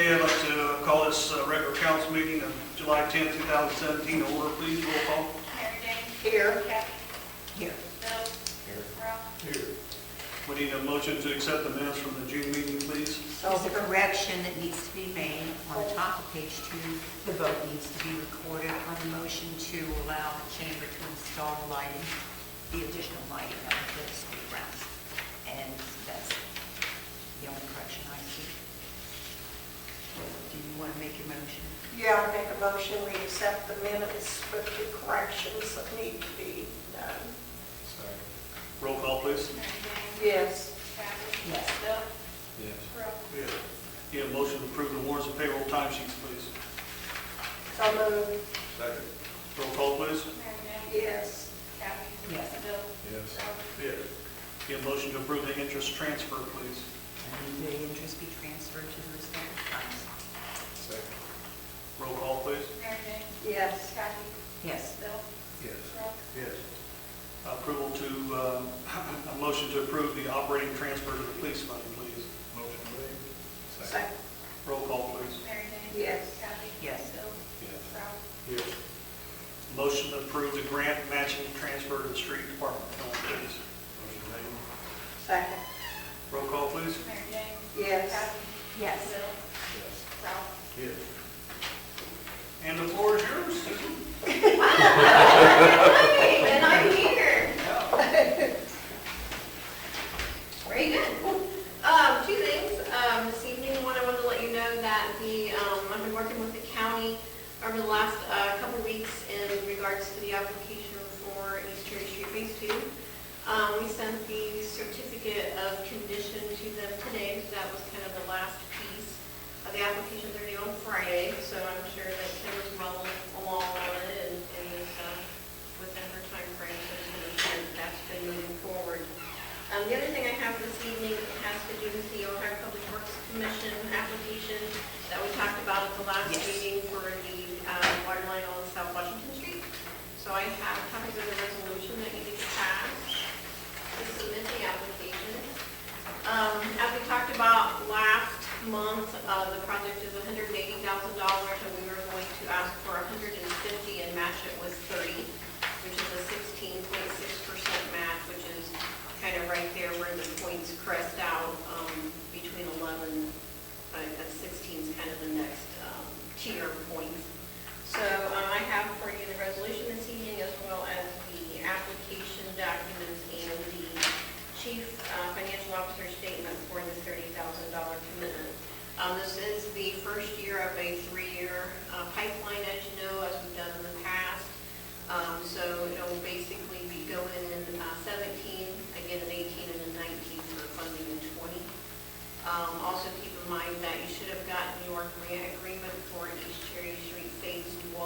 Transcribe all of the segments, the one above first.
Okay, I'd like to call this regular council meeting of July 10th, 2017 to order, please. Roll call. Mary Jane. Here. Kathy. Here. Bill. Ralph. Here. We need a motion to accept the minutes from the June meeting, please. There's a correction that needs to be made on the top of page 2. The vote needs to be recorded on the motion to allow the chamber to install lighting, the additional lighting on the school grounds. And that's the only correction I see. Do you want to make your motion? Yeah, I make a motion, we accept the minutes with the corrections that need to be done. Roll call, please. Mary Jane. Yes. Kathy. Yes. Bill. Yes. Ralph. Need a motion to approve the warrants and payroll timesheets, please. So moved. Second. Roll call, please. Mary Jane. Yes. Kathy. Yes. Bill. Yes. Ralph. Need a motion to approve the interest transfer, please. And the interest be transferred to the respective funds. Second. Roll call, please. Mary Jane. Yes. Kathy. Yes. Bill. Yes. Ralph. Yes. Approval to, a motion to approve the operating transfer to the police fund, please. Motion made. Second. Roll call, please. Mary Jane. Yes. Kathy. Yes. Bill. Yes. Ralph. Yes. Motion to approve the grant matching transfer to the street department, please. Motion made. Second. Roll call, please. Mary Jane. Yes. Kathy. Yes. Bill. Yes. Ralph. Yes. And the floor is yours, Susan. And I'm here. Very good. Two things. This evening, one, I wanted to let you know that I've been working with the county over the last couple weeks in regards to the application for East Cherry Street Phase 2. We sent the certificate of condition to them today, so that was kind of the last piece of the application. They're due on Friday, so I'm sure that Kim was well along on it and is within her time frame, so just want to make sure that that's been moving forward. The other thing I have this evening has to do with the Ohio Public Works Commission application that we talked about at the last Yes. meeting for the water line on South Washington Street. So I have copies of the resolution that you need to pass to submit the application. As we talked about last month, the project is $180,000, and we were going to ask for $150 and match it with 30, which is a 16.6% match, which is kind of right there where the points crest out between 11 and 16 is kind of the next tier point. So I have for you the resolution this evening, as well as the application documents and the chief financial officer statement for the $30,000 commitment. This is the first year of a 3-year pipeline, as you know, as we've done in the past. So it will basically be going in 17, again in 18, and in 19 for funding in 20. Also keep in mind that you should have gotten your grant agreement for East Cherry Street Phase 1,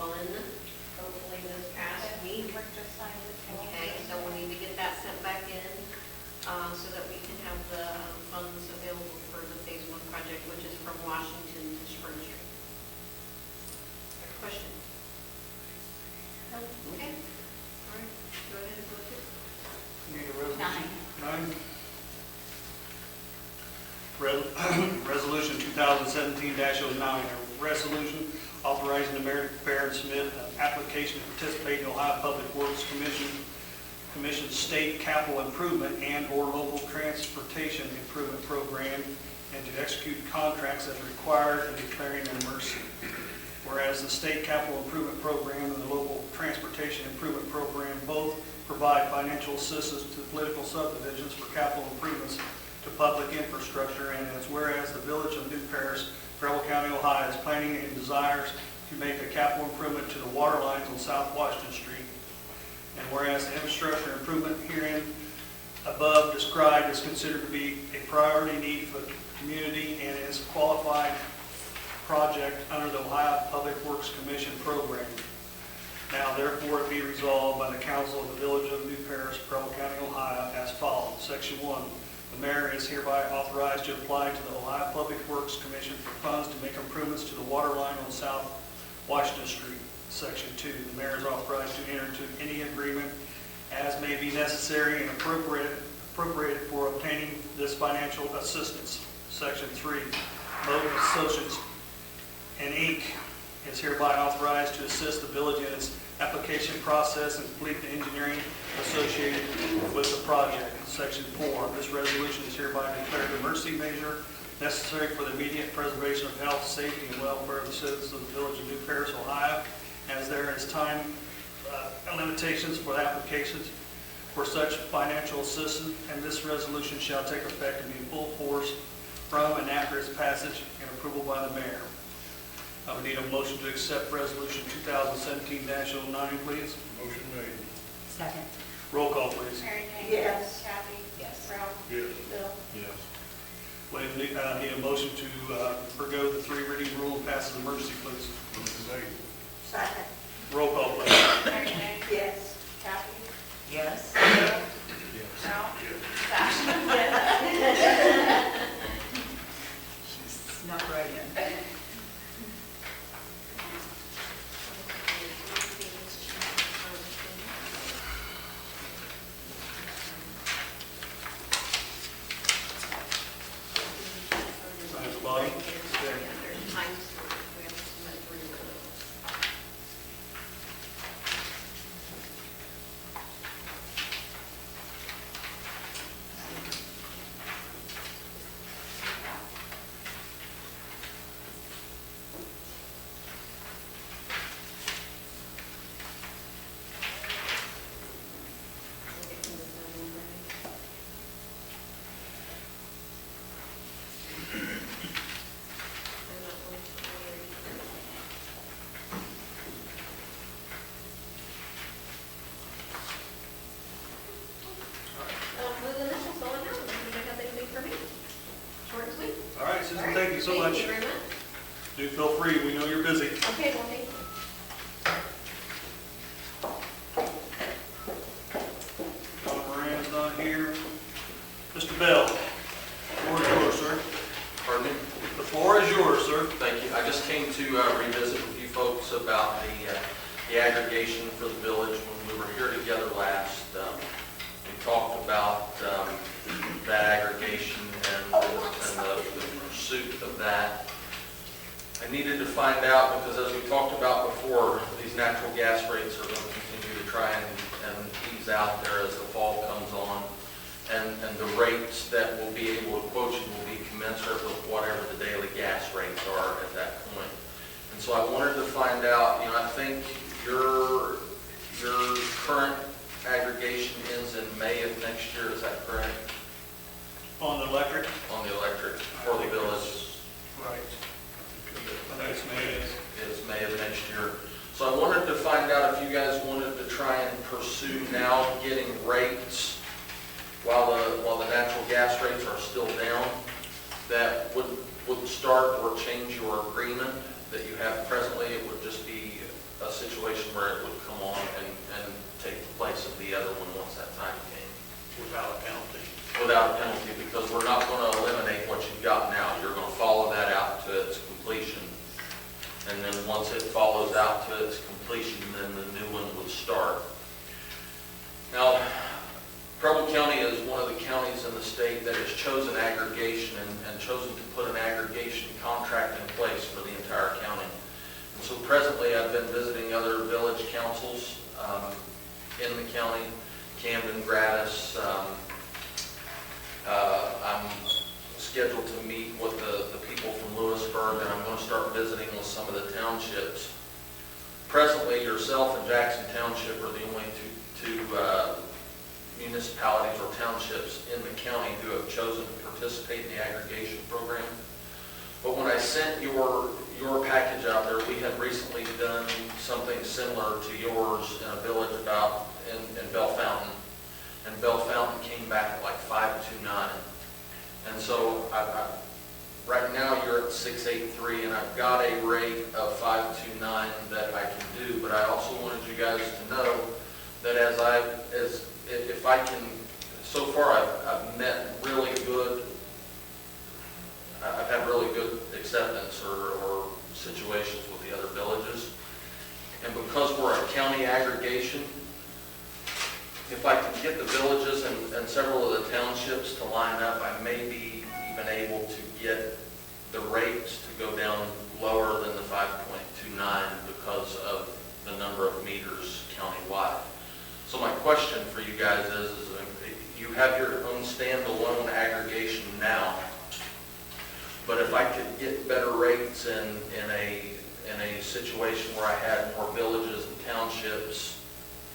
hopefully this past week. Rick just signed it. Okay, so we need to get that sent back in so that we can have the funds available for the Phase 1 project, which is from Washington to Spring Street. Question? Okay. All right, go ahead and look it. Need a resolution? 9. 9. Resolution 2017-09, a resolution authorizing the mayor to prepare and submit an application to participate in Ohio Public Works Commission's state capital improvement and/or local transportation improvement program, and to execute contracts as required and declaring an emergency. Whereas the state capital improvement program and the local transportation improvement program both provide financial assistance to political subdivisions for capital improvements to public infrastructure, and as whereas the village of New Paris, Preble County, Ohio is planning and desires to make a capital improvement to the water lines on South Washington Street, and whereas the infrastructure improvement herein above described is considered to be a priority need for the community and is a qualified project under the Ohio Public Works Commission program. Now therefore it be resolved by the Council of the Village of New Paris, Preble County, Ohio as follows. Section 1. The mayor is hereby authorized to apply to the Ohio Public Works Commission for funds to make improvements to the water line on South Washington Street. Section 2. The mayor is authorized to enter into any agreement as may be necessary and appropriated for obtaining this financial assistance. Section 3. Motive and Inc. is hereby authorized to assist the village in its application process and complete the engineering associated with the project. Section 4, this resolution is hereby declared an emergency measure necessary for the immediate preservation of health, safety, and welfare of the citizens of the village of New Paris, Ohio, as there is time limitations for the applications for such financial assistance, and this resolution shall take effect and be in full force from and after its passage and approval by the mayor. I would need a motion to accept resolution 2017-09, please. Motion made. Second. Roll call, please. Mary Jane? Yes. Kathy? Yes. Ralph? Yes. Bill? Yes. We need a motion to forgo the 3 reading rule and pass as emergency, please. Motion made. Second. Roll call, please. Mary Jane? Yes. Kathy? Yes. Bill? Yes. Ralph? Yes. Zach? She snuck right in. Right at the bottom. Other than that, that's all I have. Anybody have anything for me? Short and sweet? All right, Susan, All right. thank you so much. Thank you very much. Do feel free, we know you're busy. Okay, well, thank you. Donna Moran's not here. Mr. Bell, the floor is yours, sir. Pardon me? The floor is yours, sir. Thank you. I just came to revisit with you folks about the aggregation for the village. When we were here together last, we talked about that aggregation and the pursuit of that. I needed to find out, because as we talked about before, these natural gas rates are going to continue to try and ease out there as the fall comes on. And the rates that we'll be able to quote you will be commensurate with whatever the daily gas rates are at that point. And so I wanted to find out, I think your current aggregation ends in May of next year, is that correct? On the electric? On the electric for the village? Right. That's May. It's May of next year. So I wanted to find out if you guys wanted to try and pursue now getting rates while the natural gas rates are still down, that would start or change your agreement that you have presently. It would just be a situation where it would come on and take the place of the other one once that time came. Without a penalty. Without a penalty, because we're not going to eliminate what you've got now. You're going to follow that out to its completion. And then once it follows out to its completion, then the new one would start. Now, Preble County is one of the counties in the state that has chosen aggregation and chosen to put an aggregation contract in place for the entire county. And so presently I've been visiting other village councils in the county, Camden, Gratis. I'm scheduled to meet with the people from Lewisburg, and I'm going to start visiting with some of the townships. Presently, yourself and Jackson Township are the only two municipalities or townships in the county who have chosen to participate in the aggregation program. But when I sent your package out there, we had recently done something similar to yours in a village in Bell Fountain. And Bell Fountain came back at like 529. And so right now you're at 683, and I've got a rate of 529 that I can do. But I also wanted you guys to know that if I can, so far I've met really good, I've had really good acceptance or situations with the other villages. And because we're a county aggregation, if I can get the villages and several of the townships to line up, I may be even able to get the rates to go down lower than the get better rates in a situation where I had more villages and townships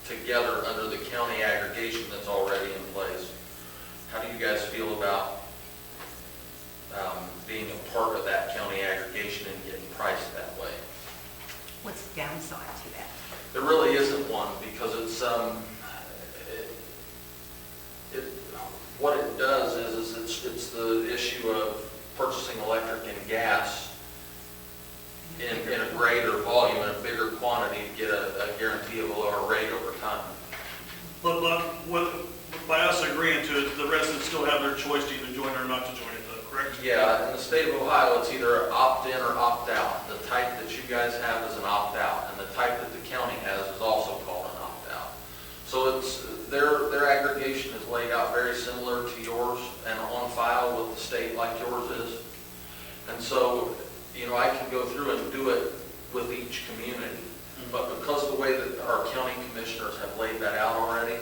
together under the county aggregation that's already in place. How do you guys feel about being a part of that county aggregation and getting priced that way? What's the downside to that? There really isn't one, because it's, what it does is it's the issue of purchasing electric and gas in a greater volume, in a bigger quantity, to get a guarantee of a lower rate over time. But by us agreeing to it, the residents still have their choice to either join or not to join it, though, correct? Yeah, in the state of Ohio, it's either opt-in or opt-out. The type that you guys have is an opt-out, and the type that the county has is also called an opt-out. So it's, their aggregation is laid out very similar to yours and on file with the state like yours is. And so, you know, I can go through and do it with each community. But because of the way that our county commissioners have laid that out already,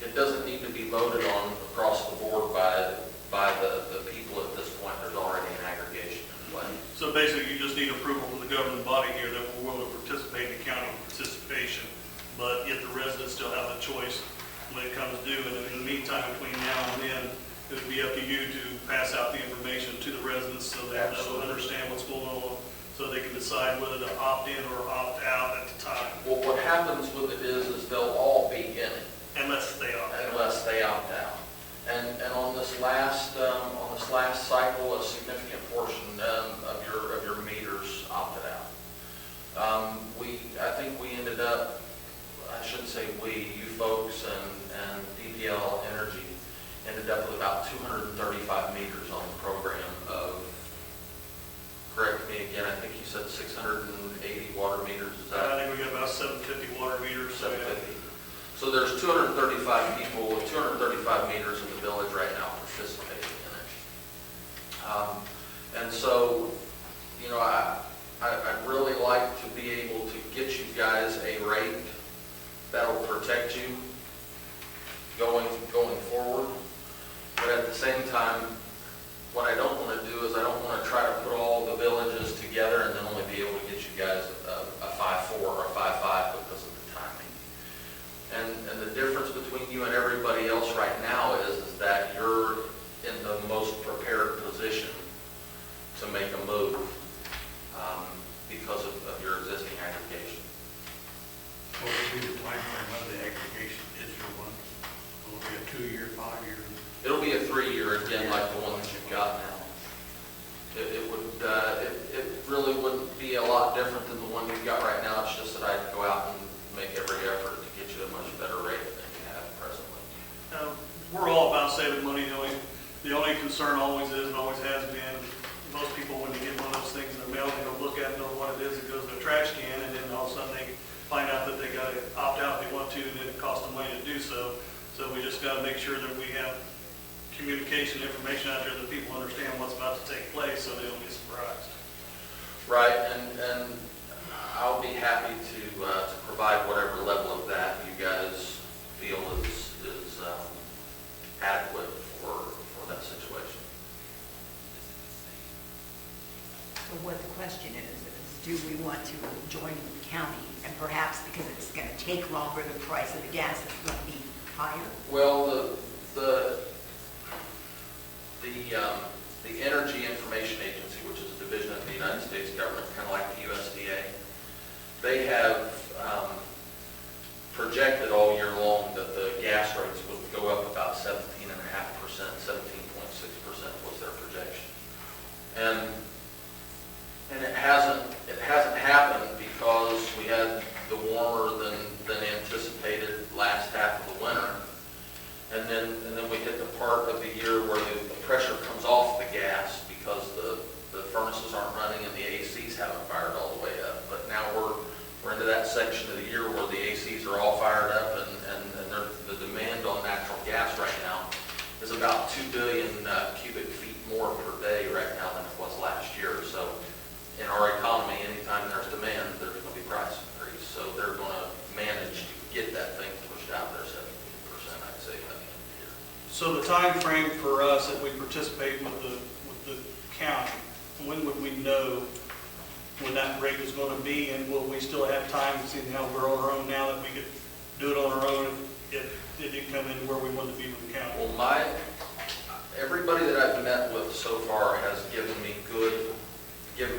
it doesn't need to be voted on across the board by the people at this point. There's already an aggregation in play. So basically, you just need approval from the governing body here that we're willing to participate in the county participation, but yet the residents still have the choice when it comes due. And in the meantime, between now and then, it would be up to you to pass out the information to the residents so they understand what's going on, so they can decide whether to opt in or opt out at the time, Well, what happens with it is they'll all be in it unless they opt out. unless they opt out. And on this last cycle, a significant portion of your meters opted out. I think we ended up, I shouldn't say we, you folks and DPL Energy ended up with about 235 meters on the program of, correct me again, I think you said 680 water meters, is that? I think we got about 750 water meters. So 750. So there's 235 people with 235 meters in the village right now participating in it. And so, you know, I'd really like to be able to get you guys a rate that'll protect you going forward. But at the same time, what I don't want to do is I don't want to try to put all the villages together and then only be able to get you guys a 5.4 or a 5.5 because of the timing. And the difference between you and everybody else right now is that you're in the most prepared position to make a move because of your existing aggregation. What would be the timeframe of the aggregation? Is there one? Will it be a 2-year, 5-year? It'll be a 3-year, again, like the one that you've got now. It really wouldn't be a lot different than the one you've got right now. It's just that I'd go out and make every effort to get you a much better rate than you have presently. We're all about saving money. The only concern always is and always has been, most people, when they get one of those things in the mail, they go look at it, know what it is, it goes in their trash can, and then all of a sudden they find out that they got to opt out if they want to, and then it costs them money to do so. So we just got to make sure that we have communication information out there that people understand what's about to take place so they don't get surprised. Right, and I'll be happy to provide whatever level of that you guys feel is adequate for that situation. So what the question is do we want to join the county? And perhaps because it's going to take longer, the price of the gas is going to be higher? Well, the Energy Information Agency, which is a division of the United States government, kind of like the USDA, they have projected all year long that the gas rates would go up about 17.5%, 17.6% was their projection. And it hasn't happened because we had the warmer than anticipated last half of the winter. And then we hit the part of the year where the pressure comes off the gas because the furnaces aren't running and the ACs haven't fired all the way up. But now we're into that section of the year where the ACs are all fired up and the demand on natural gas right now is about 2 billion cubic feet more per day right now than it was last year. So in our economy, anytime there's demand, there's going to be price increase. So they're going to manage to get that thing pushed out there 17%, I'd say, by the end of the year. So the time frame for us that we participate with the county, from when would we know when that rate is going to be, and will we still have time, seeing how we're on our own now, that we could do it on our own if it didn't come in where we wanted to be with the county? Well, everybody that I've met with so far has given me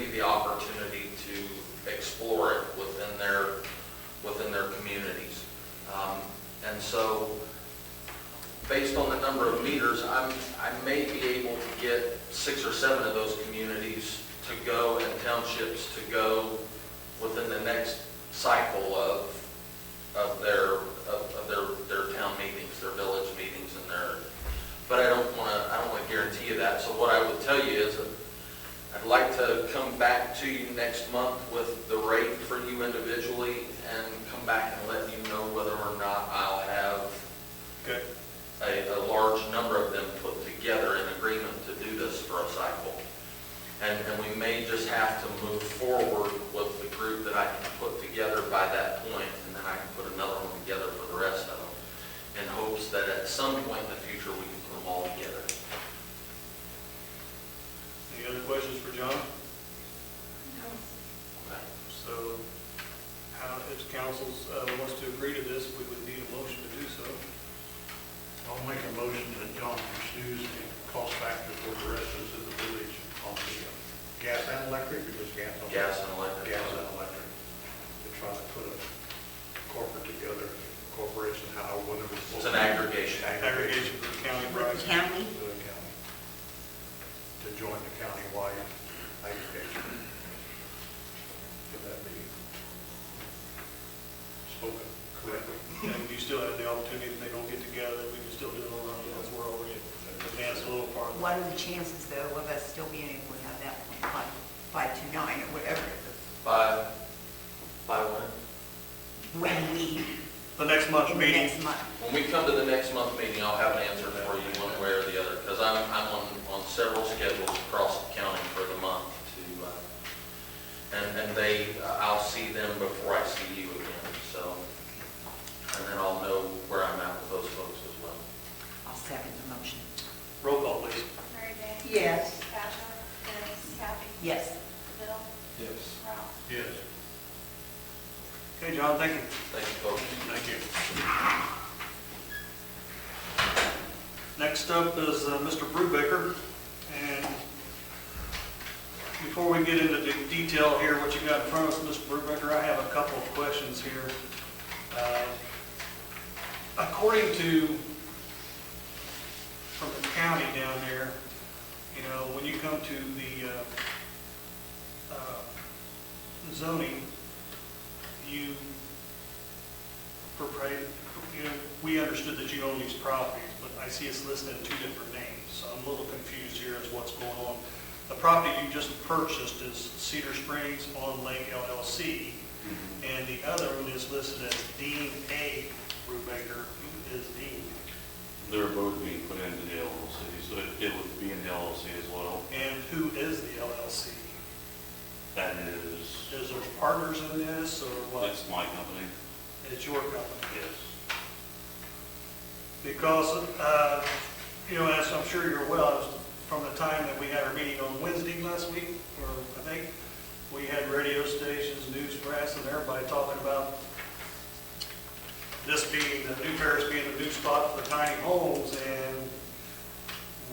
the opportunity to explore it within their communities. And so, based on the number of meters, I may be able to get 6 or 7 of those communities to go, and townships to go within the next cycle of their town meetings, their village meetings, but I don't want to guarantee you that. So what I would tell you is that I'd like to come back to you next month with the rate for you individually, and come back and let you know whether or not I'll have Okay. a large number of them put together in agreement to do this for a cycle. And we may just have to move forward with the group that I can put together by that point, and then I can put another one together for the rest of them, in hopes that at some point in the future, we can put them all together. Any other questions for John? Okay. So, if council wants to agree to this, we would need a motion to do so. I'll make a motion that John pursues the cost factor for the residents of the village on the gas and electric, or just gas? only? Gas and electric. Gas and electric. To try to put a corporate together, corporation, how, whatever. It's an aggregation. Aggregation for the county With price. the county, To the county. To join the county-wide aggregation. Could that be spoken correctly? And you still have the opportunity, if they don't get together, we can still do it on our own, because we're already advanced a little farther. what are the chances, though, of us still being able to have that 529 or whatever it is? By when? When we, The next month in the meeting, next month. When we come to the next month meeting, I'll have an answer for you one way or the other, because I'm on several schedules across the county for the month to, I'll see them before I see you again, so, and then I'll know where I'm at with those folks as well. I'll second the motion. roll call, please. Mary Jane? Yes. Asher? Dennis? Kathy? Yes. Bill? Yes. Ralph? Yes. Okay, John, thank you. Thank you, folks. Thank you. Next up is Mr. Brubaker, and before we get into the detail here, what you got in front of us, Mr. Brubaker, I have a couple of questions here. According to, from the county down there, you know, when you come to the zoning, we understood that you own these properties, but I see it's listed in 2 different names, so I'm a little confused here as what's going on. The property you just purchased is Cedar Springs on Lake LLC, and the other one is listed as Dean A. Brubaker. Who is Dean? They're both being put into the LLC, so it would be in the LLC as well. And who is the LLC? That is, Is there partners in this, or what? it's my company, It's your company? yes. Because, you know, as I'm sure you're aware, from the time that we had our meeting on Wednesday last week, or I think, we had radio stations, news press, and everybody talking about this being, the new Paris being the new spot for the tiny homes, and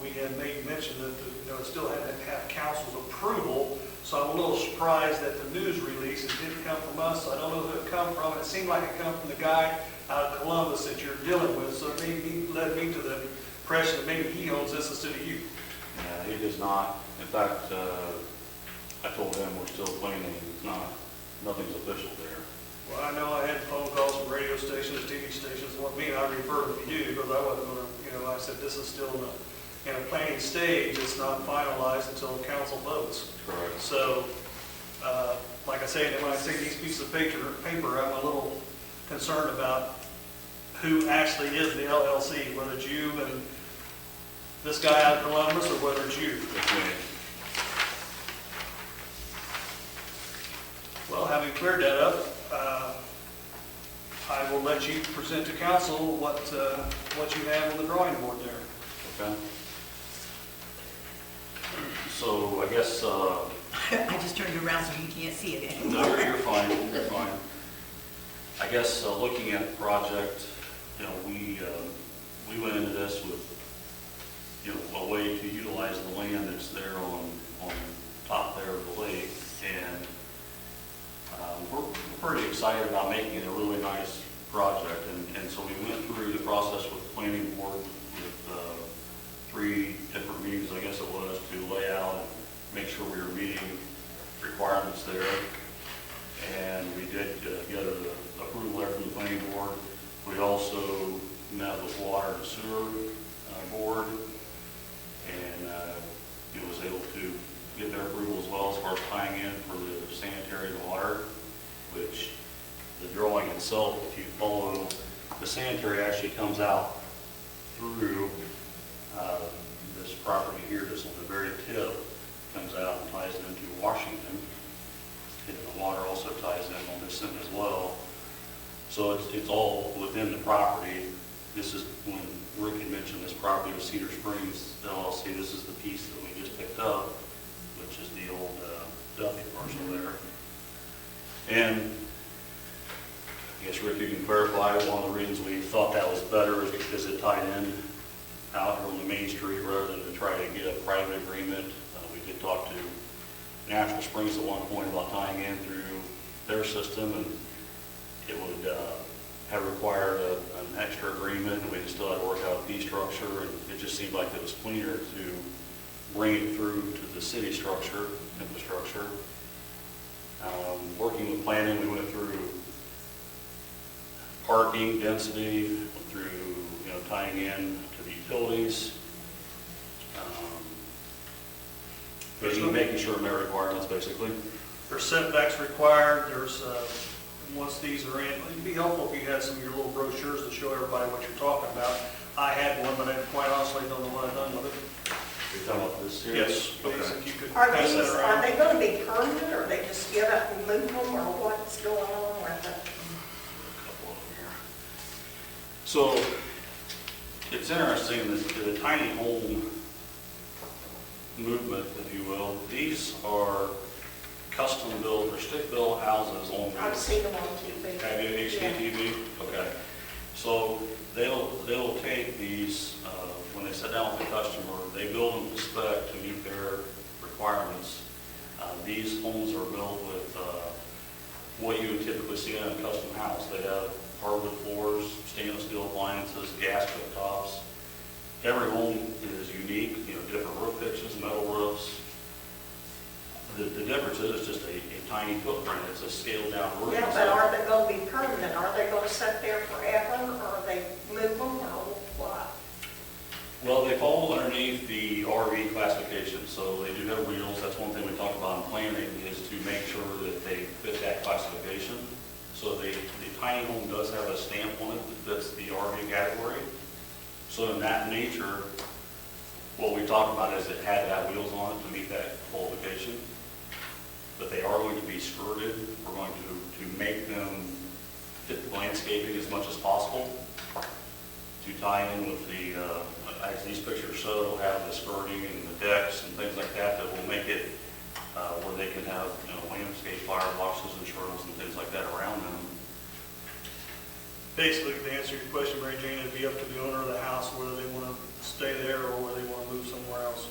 we had made mention that, you know, it still had to have council's approval, so I'm a little surprised that the news release, it didn't come from us, so I don't know who it come from. It seemed like it come from the guy out of Columbus that you're dealing with, so it led me to the impression that maybe he owns this instead of you. Yeah, it is not, in fact, I told them we're still planning, it's not, nothing's official there. Well, I know I had phone calls from radio stations, TV stations, what me, and I referred them to you, because I wasn't gonna, you know, I said, this is still in a planning stage, it's not finalized until council votes. Correct. So, like I say, when I see these pieces of paper, I'm a little concerned about who actually is the LLC, whether it's you and this guy out of Columbus, or whether it's you. It's me. Well, having cleared that up, I will let you present to council what you have on the drawing board there. Okay. So I guess, I just turned around so you can't see it anymore. no, you're fine, you're fine. I guess, looking at the project, you know, we went into this with, you know, a way to utilize the land that's there on top there of the lake. And we're pretty excited about making it a really nice project. And so we went through the process with the planning board with 3 different meetings, I guess it was, to lay out and make sure we were meeting requirements there. And we did get an approval there from the planning board. We also met with water and sewer board, and was able to get their approval as well as far as tying in for the sanitary and water, which the drawing itself, if you follow, the sanitary actually comes out through this property here, just on the very tip, comes out and ties into Washington. And the water also ties in on this end as well. So it's all within the property. This is, when Rick had mentioned this property with Cedar Springs LLC, this is the piece that we just picked up, which is the old Duffy parcel there. And I guess, Rick, you can clarify, one of the reasons we thought that was better is because it tied in out on the main street rather than to try to get a private agreement. We did talk to Natural Springs at one point about tying in through their system, and it would have required an extra agreement, and we still had to work out a fee structure, and it just seemed like it was cleaner to bring it through to the city structure, infrastructure. Working with planning, we went through parking, density, went through, you know, tying in to the utilities, making sure their requirements, basically. There's setbacks required, there's, once these are in, it'd be helpful if you had some of your little brochures to show everybody what you're talking about. I had one, but I quite honestly don't know what I've done with it. You're talking about this here? Yes, please, Okay. if you could Are pass these, that are around. they going to be permanent, or they just get up and move them, or what's going on with it? Couple of them here. So it's interesting that the tiny home movement, if you will, these are custom built or stick built houses on. I've seen them on TV. Have you HGTV? Okay. So they'll take these, when they sit down with the customer, they build them to spec to meet their requirements. These homes are built with what you would typically see in a custom house. They have hardwood floors, stainless steel appliances, gas cooktops. Every home is unique, you know, different roof pitches, metal roofs. The difference is it's just a tiny footprint. It's a scaled down roof. Yeah, but are they going to be permanent? Are they going to sit there forever, or are they move them, or what? Well, they fall underneath the RV classification, so they do have wheels. That's one thing we talked about in planning, is to make sure that they fit that classification. So the tiny home does have a stamp on it that fits the RV category. So in that nature, what we talked about is it had to have wheels on it to meet that qualification. But they are going to be skirted. We're going to make them fit the landscaping as much as possible to tie in with the, as these pictures show, it'll have the skirting and the decks and things like that that will make it where they can have, you know, landscape fireboxes and shrubs and things like that around them. Basically, to answer your question, Mary Jane, it'd be up to the owner of the house whether they want to stay there or whether they want to move somewhere else.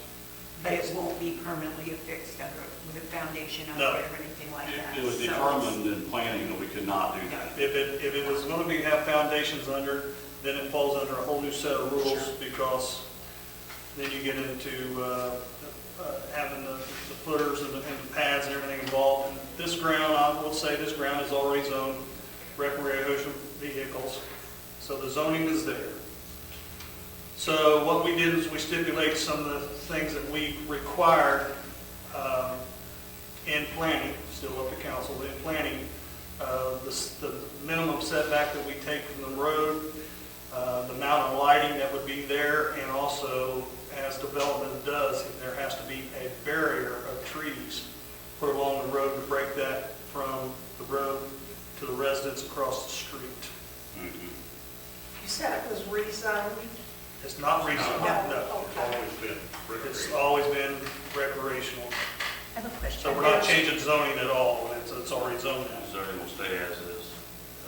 But it won't be permanently affixed under, with a foundation No. under it or anything like that. It was So- determined in planning that we could not do that. If it was going to be, have foundations under, then it falls under a whole new set of rules, because then you get into having the footers and the pads and everything involved. And this ground, I will say, this ground is already zoned recreational vehicles, so the zoning is there. So what we did is we stipulated some of the things that we required in planning, still up to council, in planning, the minimum setback that we take from the road, the amount of lighting that would be there, and also, as development does, there has to be a barrier of trees put along the road to break that from the road to the residents across the street. Mhm. You said it was rezoned? It's not rezoned, no. It's always been It's recreational. always been recreational. I have a question. So we're not changing zoning at all, it's already zoned. Zoning will stay as is.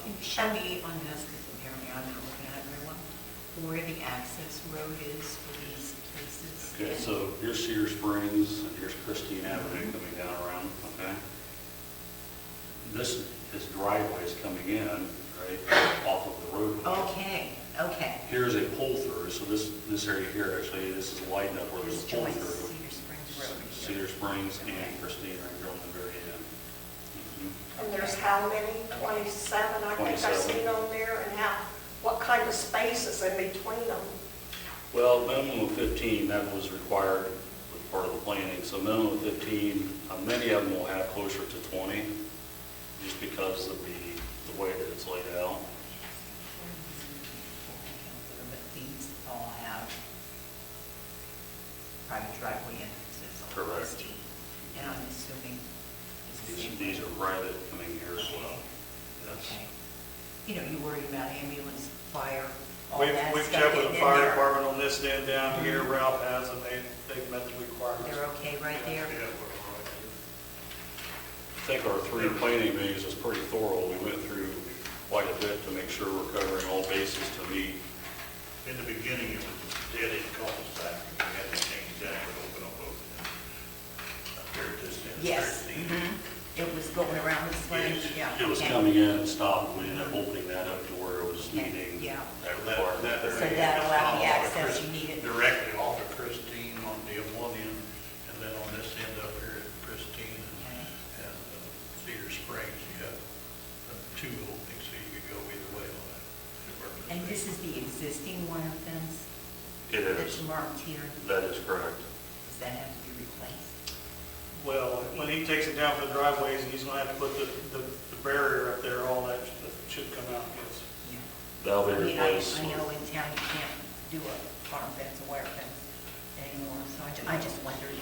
Can you show me on this, because apparently I'm not looking at it very well, where the access road is for these places? Okay, so here's Cedar Springs, and here's Christine Avenue coming down around, okay? This driveway is coming in, right, off of the roadway. Okay, okay. Here's a pull-through, so this area here, actually, this is lighting up where there's This a joins pull-through. Cedar Springs Road here. Cedar Springs and Christine are here on the very end. Mhm. And there's how many? 27, I think I've 27. seen on there, and what kind of spaces in between them? Well, minimum of 15, that was required as part of the planning, so minimum of 15, many of them will have closer to 20, just because of the way that it's laid out. But these all have private driveway entrances. on Correct. this team. And I'm assuming this is. These are private coming here as well. Yes. Okay. You know, you worry about ambulance, fire, all that We've stuff checked with getting the in fire there. department on this end down here, Ralph has, and they've met the requirements. They're okay right there? Yeah, we're all right. I think our 3 planning meetings was pretty thorough. We went through quite a bit to make sure we're covering all bases to meet. In the beginning, it was dead end cul-de-sac, and we had to change that, and open up both of them. Up here at this end. Yes. 13. Mhm. It was going around this way, yeah. It was okay. coming in and stopped, we ended up opening that up to where it was Okay, meeting yeah. that That- requirement that- there. So that allowed the off of access Chris- you needed. Directly off of Christine on the one end, and then on this end up here at Christine Okay. and Cedar Springs, you have 2 openings, so you could go either way on that. And this is the existing wire fence It that's is, marked here. that is correct. Does that have to be replaced? Well, when he takes it down for the driveways, and he's gonna have to put the barrier up there, all that should come out, yes. Yeah. That'll be I mean, I replaced. know in town you can't do a farm fence, a wire fence anymore, so I just wondered.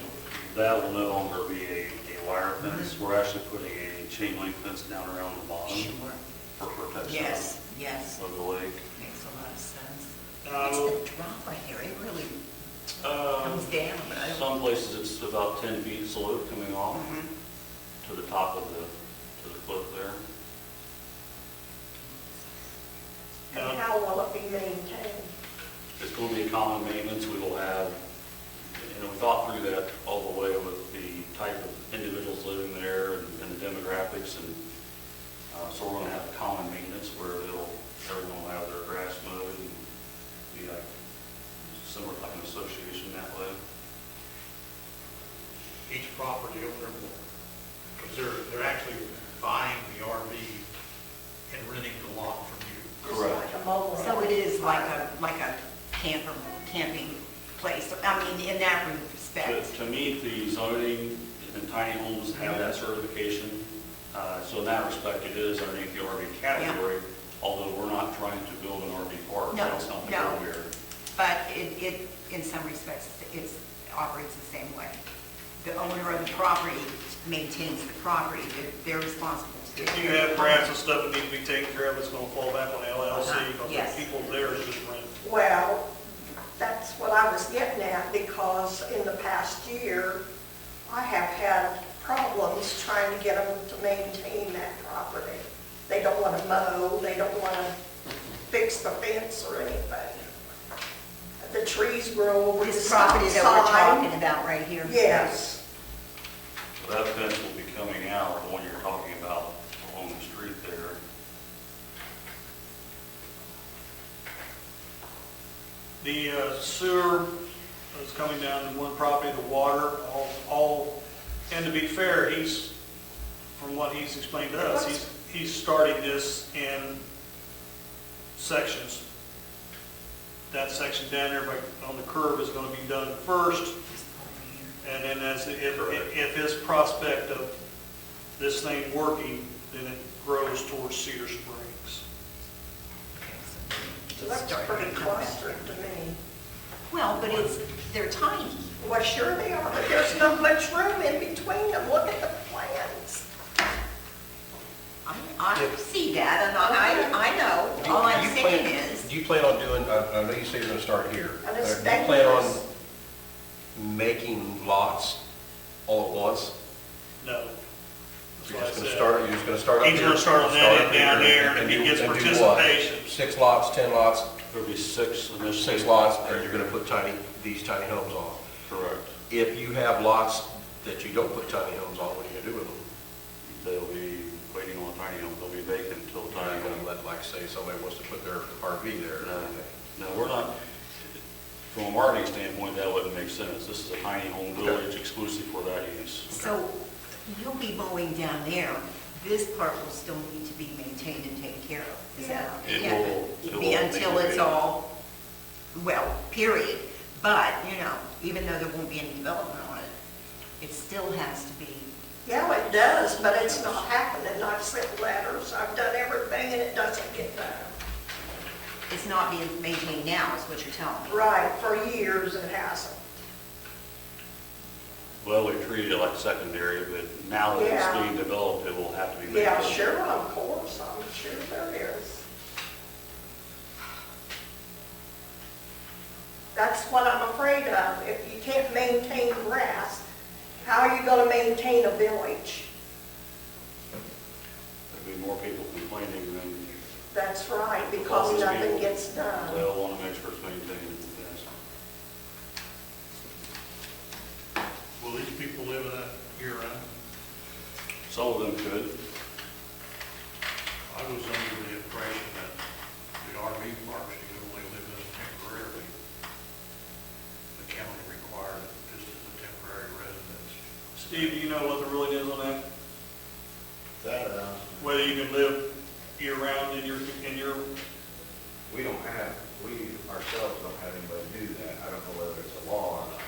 That will no longer be a wire fence. We're actually putting a chain link fence down around the bottom Sure. for protection Yes, yes, of the lake. makes a lot of sense. Now, It's the drop right here, it really comes down, but I don't. Some places it's about 10 feet slope coming off Mhm. to the top of the cliff there. And how will it be maintained? It's going to be a common maintenance. We will have, we thought through that all the way with the type of individuals living there and the demographics. And so we're going to have a common maintenance where everyone will have their grass mowed and be like similar like an association that way. Each property owner will, because they're actually buying the RV and renting the lot from you. Just Correct. like a mobile home? So it is like a camping place, I mean, in that respect. To meet the zoning and tiny homes have that certification. So in that respect, it is underneath the RV category, although we're not trying to build an RV park. No, That's not no. what we're. But it, in some respects, it operates the same way. The owner of the property maintains the property, they're responsible to. if you have grass and stuff that needs to be taken care of, it's gonna fall back on the LLC, because Yes. the people there is just rent. Well, that's what I was getting at, because in the past year, I have had problems trying to get them to maintain that property. They don't want to mow, they don't want to fix the fence or anything. The trees grow over the This property that we're side. talking about right here. Yes, So that fence will be coming out, the one you're talking about along the street there. The sewer is coming down to one property, the water, and to be fair, from what he's explained to us, he's starting this in sections. That section down there on the curve is gonna be done first, This part right here. and then if his prospect of this thing working, then it grows towards Cedar Springs. Okay, so that's pretty clustered to me. Well, but they're tiny. Well, sure they are, but there's not much room in between them. Look at the plans. I see that, and I know, all I'm saying is, Do you plan on doing, I know you say you're gonna start here. And it's Do you plan on dangerous. making lots all at once? No. That's You're what I just gonna said. start, you're just gonna start up here? He's gonna start on that end down there, and if he do- gets do what? participation. 6 lots, 10 lots, There'll be 6 initially. 6 lots, and you're gonna put these tiny homes on. Correct. If you have lots that you don't put tiny homes on, what are you gonna do with them? They'll be waiting on a tiny home, they'll be vacant until You're tiny not gonna home. let, like, say, somebody wants to put their RV there or anything. No, we're not, from a marketing standpoint, that wouldn't make sense. This is a tiny home village exclusive for that use. So you'll be mowing down there, this part will still need to be maintained and taken care of. Is that? It Yeah. will- It'll it be will until be it's maintained. all, well, period. But, even though there won't be any development on it, it still has to be, Yeah, it does, but it's not happening. I've sent letters, I've done everything, and it doesn't get done. it's not being maintained now, is what you're telling me. Right, for years it hasn't. Well, we treated it like secondary, but now that it's Yeah. being developed, it will have to be Yeah, maintained. sure, of course, I'm sure there is. That's what I'm afraid of. If you can't maintain grass, how are you gonna maintain a village? There'll be more people complaining than That's right, because nothing gets done. they'll want to make sure it's maintained. Yes. Will these people live in that year-round? Some of them could. I was under the impression that the RV parks, you could only live in temporarily. The county required it just as a temporary residence. Steve, do you know what the ruling is on that? That, Whether you can live year-round in your, we don't have, we ourselves don't have anybody do that. I don't know whether it's a law or not.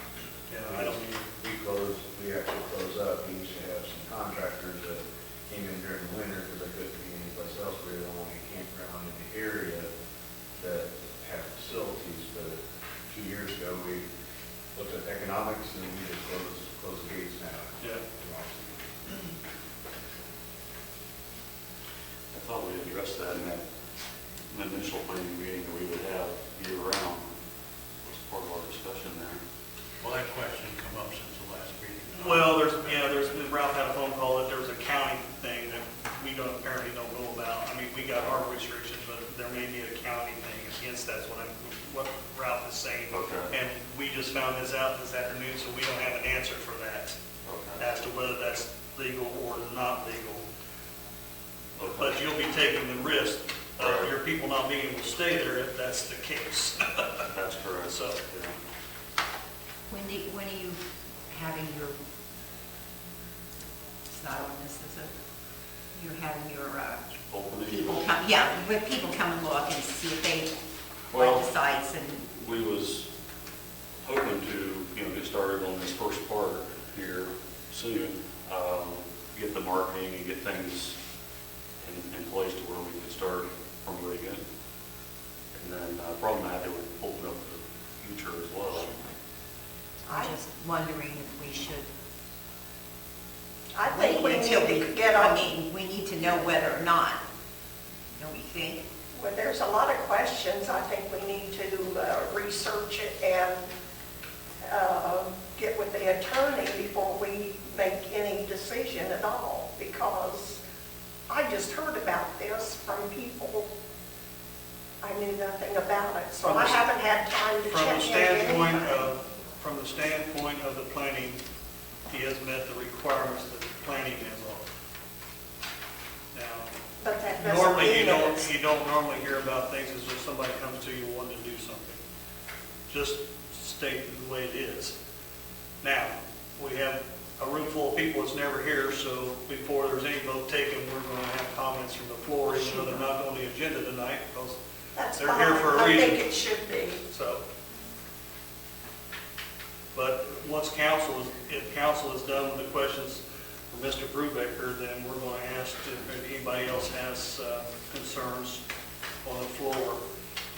I don't either. We actually close up. We used to have some contractors that came in during the winter because they couldn't be anyplace else. We were the only campground in the area that had facilities, but 2 years ago, we looked at economics and we just close the gates now. Yeah. I thought we addressed that in that initial planning meeting that we would have year-round. Was part of our discussion there. Well, that question come up since the last meeting. Well, Ralph had a phone call that there was a county thing that we apparently don't know about. I mean, we got our restrictions, but there may be a county thing against that's what Ralph is saying. Okay. And we just found this out this afternoon, so we don't have an answer for that, Okay. as to whether that's legal or not legal. Okay. But you'll be taking the risk of Right. your people not being able to stay there if that's the case. That's correct. So- Yeah. When are you having your, it's not on this, is it? You're having your Opening. people come, yeah, when people come and look and see if they Well- like the sites and, We was hoping to, get started on this first part here soon, get the marketing and get things in place to where we could start from the very beginning. And then, from that, it would open up the future as well. I'm just wondering if we should I think we wait until need to get on. we need to know whether or not, don't we think? Well, there's a lot of questions. I think we need to research it and get with the attorney before we make any decision at all, because I just heard about this from people. I knew nothing about it, so I haven't had time to From the check into standpoint anything. from the standpoint of the planning, he has met the requirements that the planning has on. Now, But that doesn't normally mean that it's. you don't normally hear about things as if somebody comes to you wanting to do something. Just state the way it is. Now, we have a room full of people that's never here, so before there's any vote taken, we're going to have comments from the floor, even though they're not on the agenda tonight, because That's they're fine. here for a I reason. think it should be. So, but once if council is done with the questions for Mr. Brubaker, then we're going to ask if anybody else has concerns on the floor.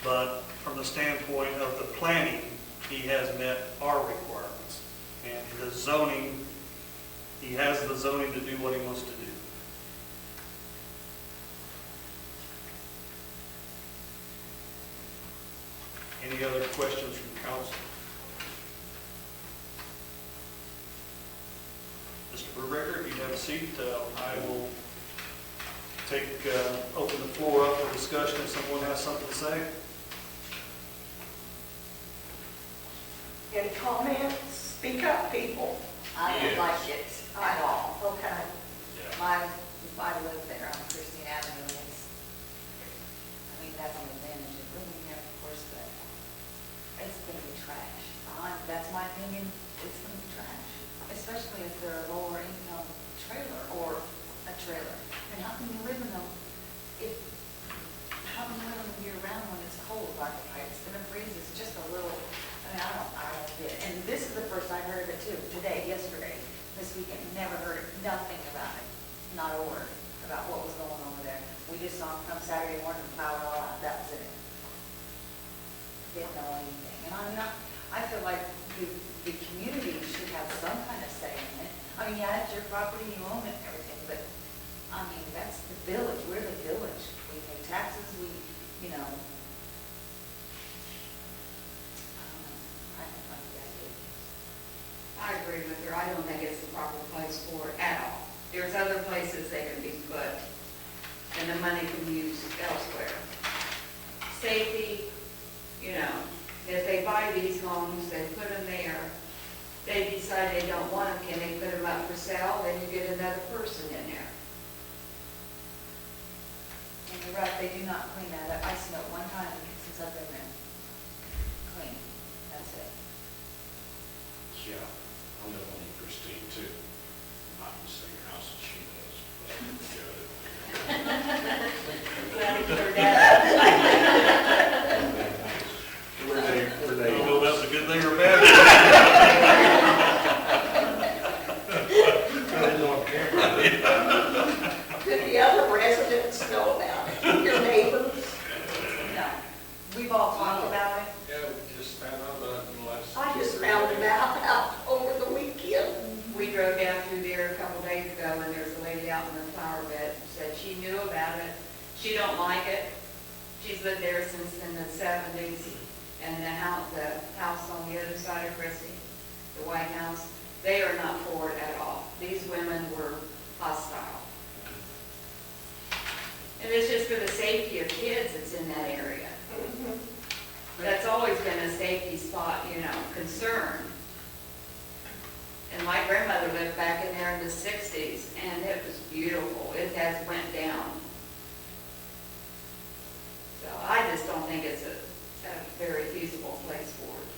But from the standpoint of the planning, he has met our requirements. And the zoning, he has the zoning to do what he wants to do. Any other questions from council? Mr. Brubaker, if you have a seat, I will open the floor up for discussion if someone has something to say. Any comments? Speak up, people. I don't Yes. like it at all. Okay. If I live there on Christine Avenue, and that's an advantage of living there, of course, but it's gonna be trash. That's my opinion, it's gonna be trash, especially if they're a lower income trailer or a trailer. And how can you live in them how can you live in them year round when it's cold, like it's gonna freeze, it's just a little, I don't get it. And this is the first I've heard of it too, today, yesterday, this weekend, never heard nothing about it, not a word about what was going on over there. We just saw them come Saturday morning and plow it all out, that was it. Didn't know anything. And I feel like the community should have some kind of say in it. I mean, yeah, it's your property, you own it and everything, but, I mean, that's the village, we're the village. We pay taxes, I don't know, I don't like the idea. I agree with her. I don't think it's the proper place for it at all. There's other places they can be put, and the money can be used elsewhere. Safety, if they buy these homes, they put them there, they decide they don't want them, can they put them up for sale? Then you get another person in there. And you're right, they do not clean that up. I smelled one time since I've been there. Clean, that's it. Yeah, I live on Christine too. Not the same house as she does, but Glad to clear that I don't know if that's a good thing or a bad thing. Did the other residents know about it? Your neighbors? No, we've all talked about it. Yeah, we just found out about it in the last. I just found it out over the weekend. We drove down through there a couple days ago, and there's a lady out in the flower bed who said she knew about it. She don't like it. She's lived there since in the 70s, and the house on the other side of Christie, the White House, they are not for it at all. These women were hostile. And it's just for the safety of kids that's in that area. That's always been a safety spot, concern. And my grandmother lived back in there in the 60s, and it was beautiful. It has went down. So I just don't think it's a very feasible place for it.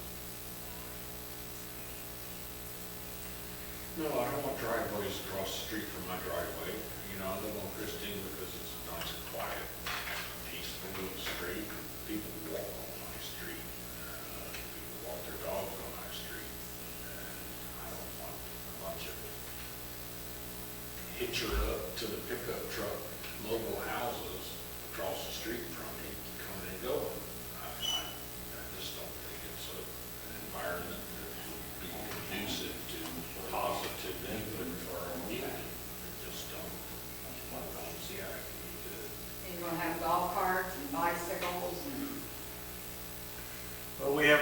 No, I don't want driveways across the street from my driveway. I live on Christine because it's nice and quiet, peaceful little street. People walk on my street. People walk their dogs on my street. And I don't want a bunch of hitcher up to the pickup truck, mobile houses across the street from me, coming and going. I just don't think it's an environment that would be conducive to positive input for our community. I don't see how it can be good. You're going to have golf carts and bicycles and Well, we have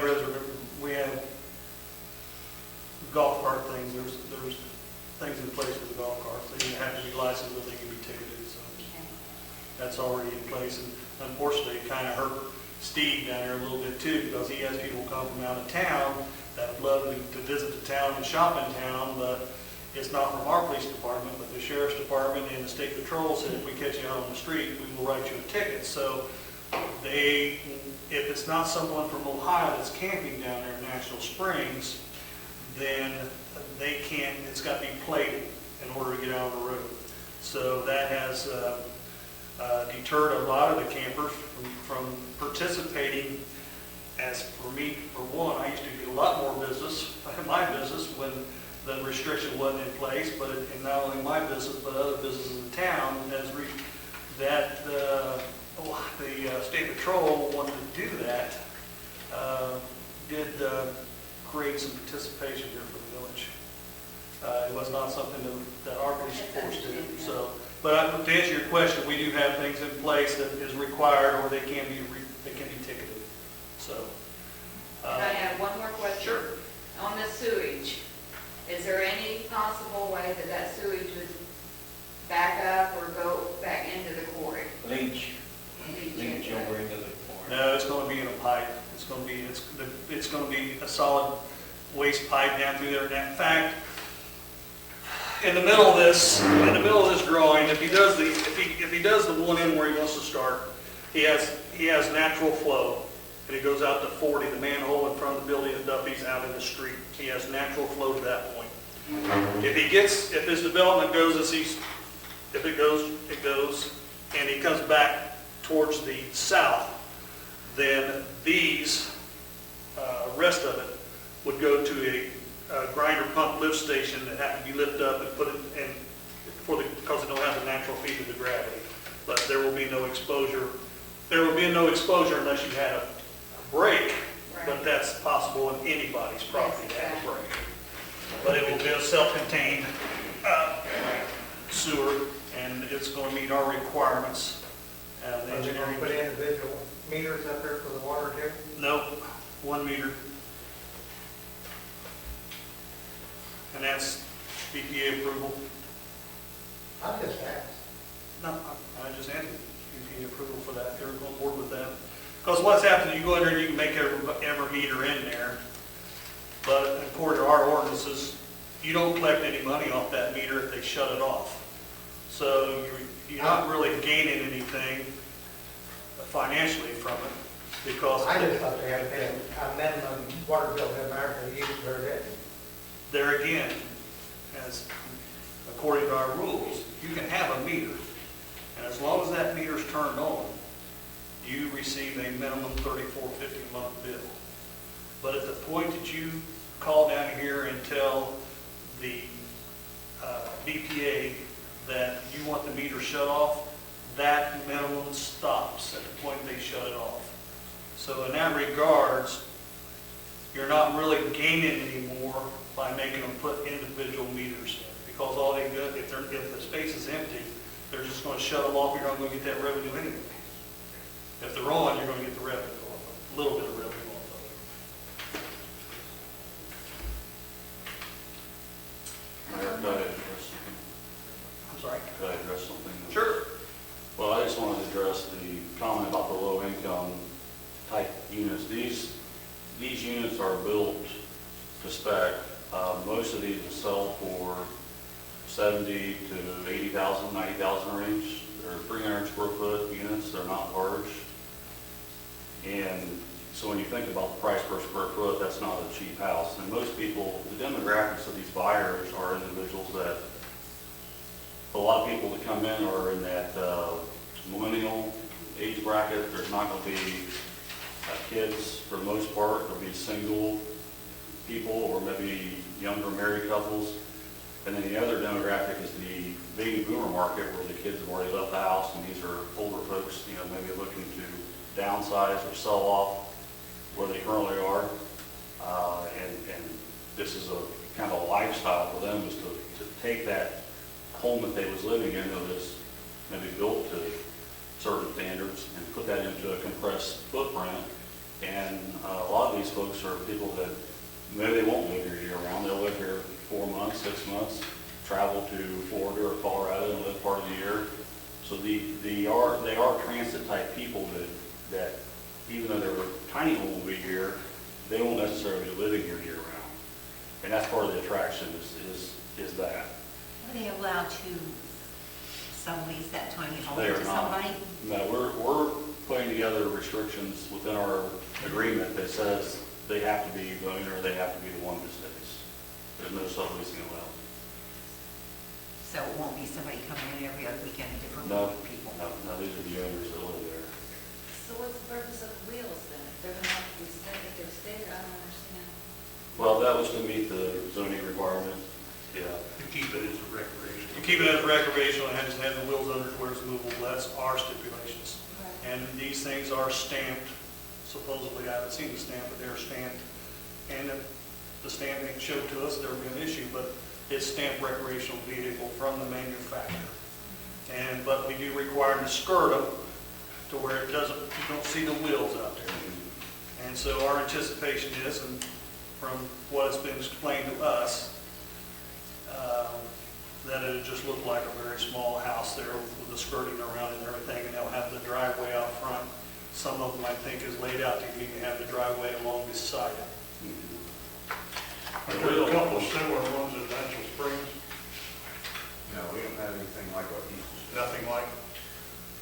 golf cart things. There's things in place for the golf carts. They have to be licensed, but they can be ticketed, so that's already in place. And unfortunately, it kind of hurt Steve down there a little bit too, because he has people come from out of town that would love to visit the town and shop in town, but it's not from our police department, but the sheriff's department and the state patrol said if we catch you out on the street, we will write you a ticket. So if it's not someone from Ohio that's camping down there in National Springs, then they can't, it's got to be plated in order to get out on the road. So that has deterred a lot of the campers from participating. As for me, for one, I used to get a lot more business, my business, when the restriction wasn't in place, but in not only my business, but other businesses in town, the state patrol wanted to do that, did create some participation here for the village. It was not something that our police force did. So, but to answer your question, we do have things in place that is required, or they can be ticketed. So is there any possible way that that sewage would back up or go back into the quarry? Leach Leach over into the quarry. No, it's gonna be in a pipe. It's gonna be a solid waste pipe down through there. And in fact, in the middle of this drawing, if he does the one end where he wants to start, he has natural flow, and it goes out to 40, the manhole in front of the building of Duffy's out in the street. He has natural flow to that point. If his development goes if it goes, and he comes back towards the south, then these, rest of it would go to a grinder pump lift station that have to be lifted up and put it in because it don't have the natural feed of the gravity. But there will be no exposure. There will be no exposure unless you had a break, but that's possible in anybody's property to have a break. But it will be a self-contained sewer, and it's going to meet our requirements. The Are they engineering. going to put individual meters up there for the water too? Nope, 1 meter. And that's BPA approval. I just asked. No, I just added BPA approval for that. They're on board with that. Because what's happening, you go in there and you can make every meter in there. But according to our ordinances, you don't collect any money off that meter if they shut it off. So you're not really gaining anything financially from it because I just thought they had to pay a minimum water bill in there for the use of their debt. there again, as according to our rules, you can have a meter. And as long as that meter's turned on, you receive a minimum $34.50 a month bill. But at the point that you call down here and tell the BPA that you want the meter shut off, that minimum stops at the point they shut it off. So in that regards, you're not really gaining anymore by making them put individual meters in, because all they do, if the space is empty, they're just going to shut them off. You're not going to get that revenue anyway. If they're on, you're going to get the revenue off of it, a little bit of revenue off of it. Mayor, could I address something? I'm sorry. Could I address something? Sure. Well, I just wanted to address the comment about the low-income type units. These units are built to spec. Most of these will sell for 70 to 80,000, 90,000 range. They're 300 square foot units. They're not large. And so when you think about the price per square foot, that's not a cheap house. And most people, the demographics of these buyers are individuals that, a lot of people that come in are in that millennial age bracket. There's not going to be kids for the most part. There'll be single people or maybe younger married couples. And then the other demographic is the baby boomer market, where the kids have already left the house, and these are older folks, maybe looking to downsize or sell off where they currently are. And this is a kind of a lifestyle for them, is to take that home that they was living in, that was maybe built to certain standards, and put that into a compressed footprint. And a lot of these folks are people that maybe they won't live here year-round. They'll live here 4 months, 6 months, travel to Florida or Colorado and live part of the year. So they are transit type people that even though their tiny home will be here, they won't necessarily be living here year-round. And that's part of the attraction is that. Are they allowed to sublease that tiny home They are to not. somebody? No, we're putting together restrictions within our agreement that says they have to be the owner, they have to be the one that stays. There's no subleasing allowed. So it won't be somebody coming in every other weekend, different No, people? no, these are the owners that live there. So what's the purpose of the wheels then? If they're gonna have to be stayed, if they're stayed, I don't understand. Well, that was to meet the zoning requirement. Yeah. To keep it as a recreation. You keep it as recreational and have the wheels under where it's movable. That's our stipulations. And these things are stamped, supposedly, I haven't seen the stamp, but they're stamped. And if the stamp ain't showed to us, there'll be an issue, but it's stamped recreational vehicle from the manufacturer. But we do require them to skirt them to where you don't see the wheels out there. And so our anticipation is, and from what has been explained to us, that it just looked like a very small house there with the skirting around and everything, and they'll have the driveway out front. Some of them, I think, is laid out to even have the driveway along beside it. There's a couple of similar ones at Natural Springs. No, we don't have anything like what he just. Nothing like,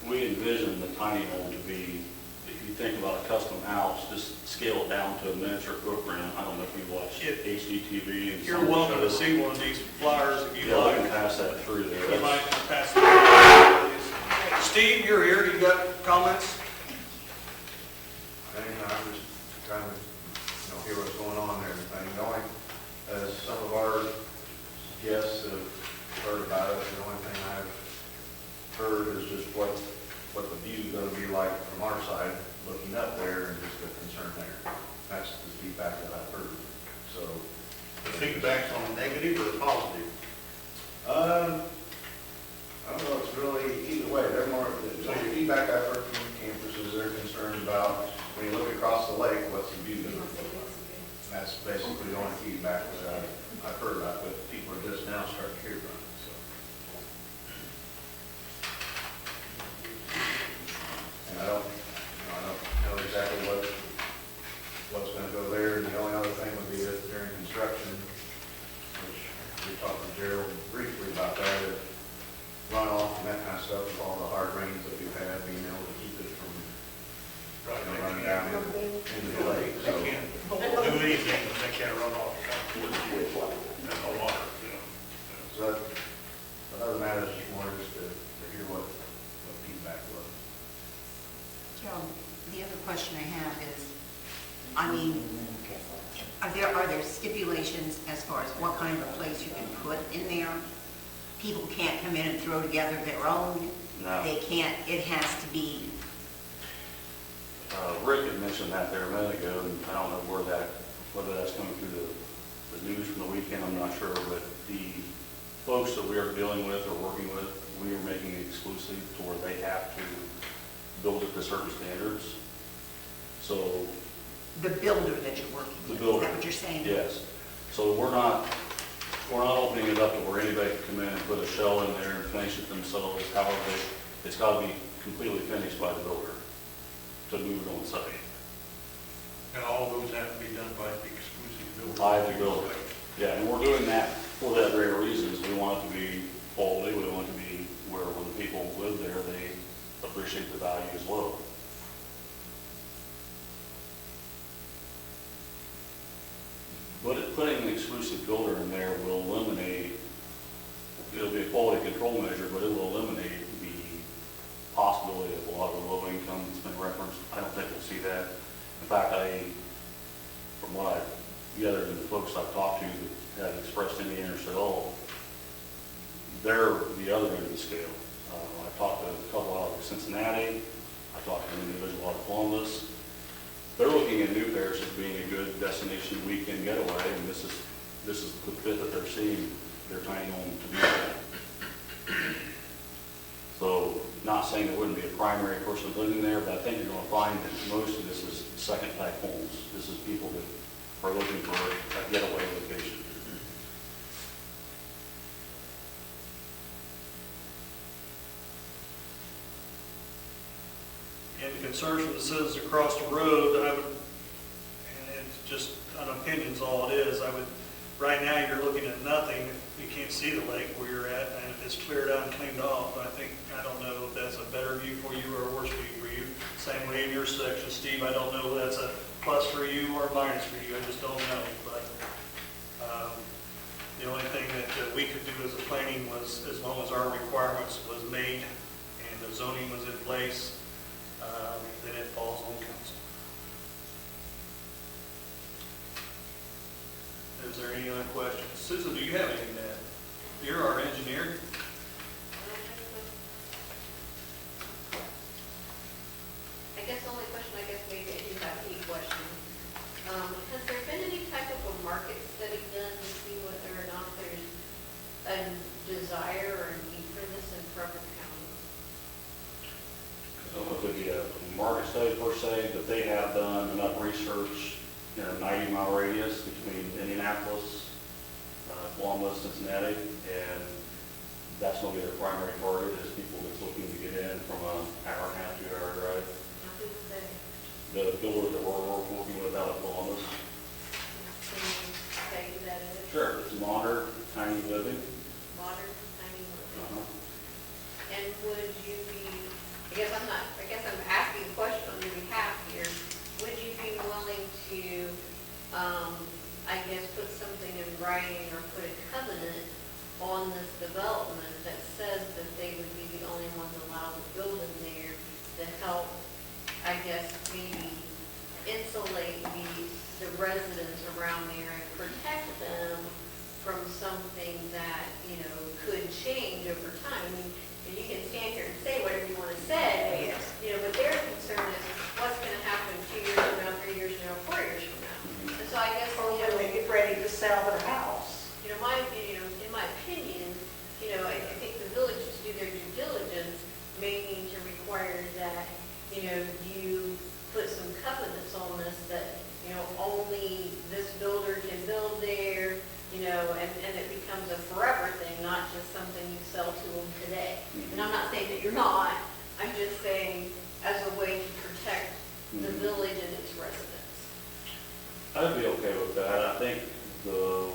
We envision the tiny home to be, if you think about a custom house, just scale it down to a miniature footprint. I don't know if you watch If- HGTV and. you're some welcome to shows. see one of these flyers if you Yeah, we like. can pass that through there. You might That's- pass it. Steve, you're here, you got comments? And I'm just trying to, hear what's going on and everything. The only, as some of our guests have heard about it, the only thing I've heard is just what the view's gonna be like from our side, looking up there, and just the concern there. That's the feedback that I've heard, so. The feedback's on a negative or a positive? I don't know, it's really either way. They're more, so the feedback I've heard from the campers is they're concerned about, when you look across the lake, what's the view gonna look like? And that's basically the only feedback that I've heard about, but people are just now starting to hear from it, so. And I don't know exactly what's gonna go there. And the only other thing would be that during construction, which we talked to Gerald briefly about that, is runoff and that kind of stuff, with all the hard rains that we've had, being able to keep it from running down into the lake. They So, can't do anything if they can't run off the water, so that, but other than that, it's just more just to hear what feedback was. Joe, the other question I have is, I mean, are there stipulations as far as what kind of a place you can put in there? People can't come in and throw together their own? No. They can't, it has to be, Rick had mentioned that there a minute ago, and I don't know whether that's coming through the news from the weekend, I'm not sure, but the folks that we are dealing with or working with, we are making it exclusive to where they have to build it to certain standards. So, the builder that you're working the with, builder. is that what you're saying? Yes. So we're not opening it up to where anybody can come in and put a shell in there and finish it themselves. However, it's got to be completely finished by the builder to move it on site. And all those have to be done by the exclusive builder. By the builder. Yeah, and we're doing that for that very reason. We want it to be quality. We want it to be where when the people live there, they appreciate the value as well. But putting an exclusive builder in there will eliminate, it'll be a quality control measure, but it will eliminate the possibility of a lot of low income that's been referenced. I don't think we'll see that. In fact, from what I've gathered and the folks I've talked to that have expressed any interest at all, they're the other end of the scale. I talked to a couple out of Cincinnati. I talked to an individual out of Columbus. They're looking at New Paris as being a good destination weekend getaway, and this is the fit that they're seeing their tiny home to be at. So, not saying there wouldn't be a primary person living there, but I think you're going to find that most of this is second type homes. This is people that are looking for a getaway location. And the concerns from the citizens across the road, I would, and it's just an opinion's all it is, right now you're looking at nothing, you can't see the lake where you're at, and if it's cleared out and cleaned off, I don't know if that's a better view for you or a worse view for you. Same way in your section, Steve, I don't know if that's a plus for you or a minus for you, I just don't know, but, the only thing that we could do as a planning was, as long as our requirements was made and the zoning was in place, then it falls on council. Is there any other questions? Susan, do you have anything to add? You're our engineer. I guess the only question, maybe I do have any questions. Has there been any type of a market study done to see whether or not there's a desire or a need for this in Crawford County? I don't know if it'd be a market study per se, but they have done enough research in a 90-mile radius between Indianapolis, Columbus, Cincinnati, and that's going to be their primary target, is people that's looking to get in from an hour and a half, 2 hour drive. Now, who's the, The builder that we're working with out of Columbus. can you say who that is? Sure. It's modern, tiny living. Modern, tiny living. Uh-huh. And would you be, I guess I'm asking a question on your behalf here. Would you be willing to, I guess, put something in writing or put a covenant on this development that says that they would be the only ones allowed to build in there to help, I guess, maybe insulate the residents around there and protect them from something that, could change over time? I mean, you can stand here and say whatever you want to say, Yes. but their concern is what's going to happen 2 years from now, 3 years from now, 4 years from now. And so I guess, Or when they get ready to sell their house. in my opinion, I think the village, to do their due diligence, may need to require that, you put some covenants on this that, only this builder can build there, and it becomes a forever thing, not just something you sell to them today. And I'm not saying that you're not, I'm just saying as a way to protect the village and its residents. I'd be okay with that. I think the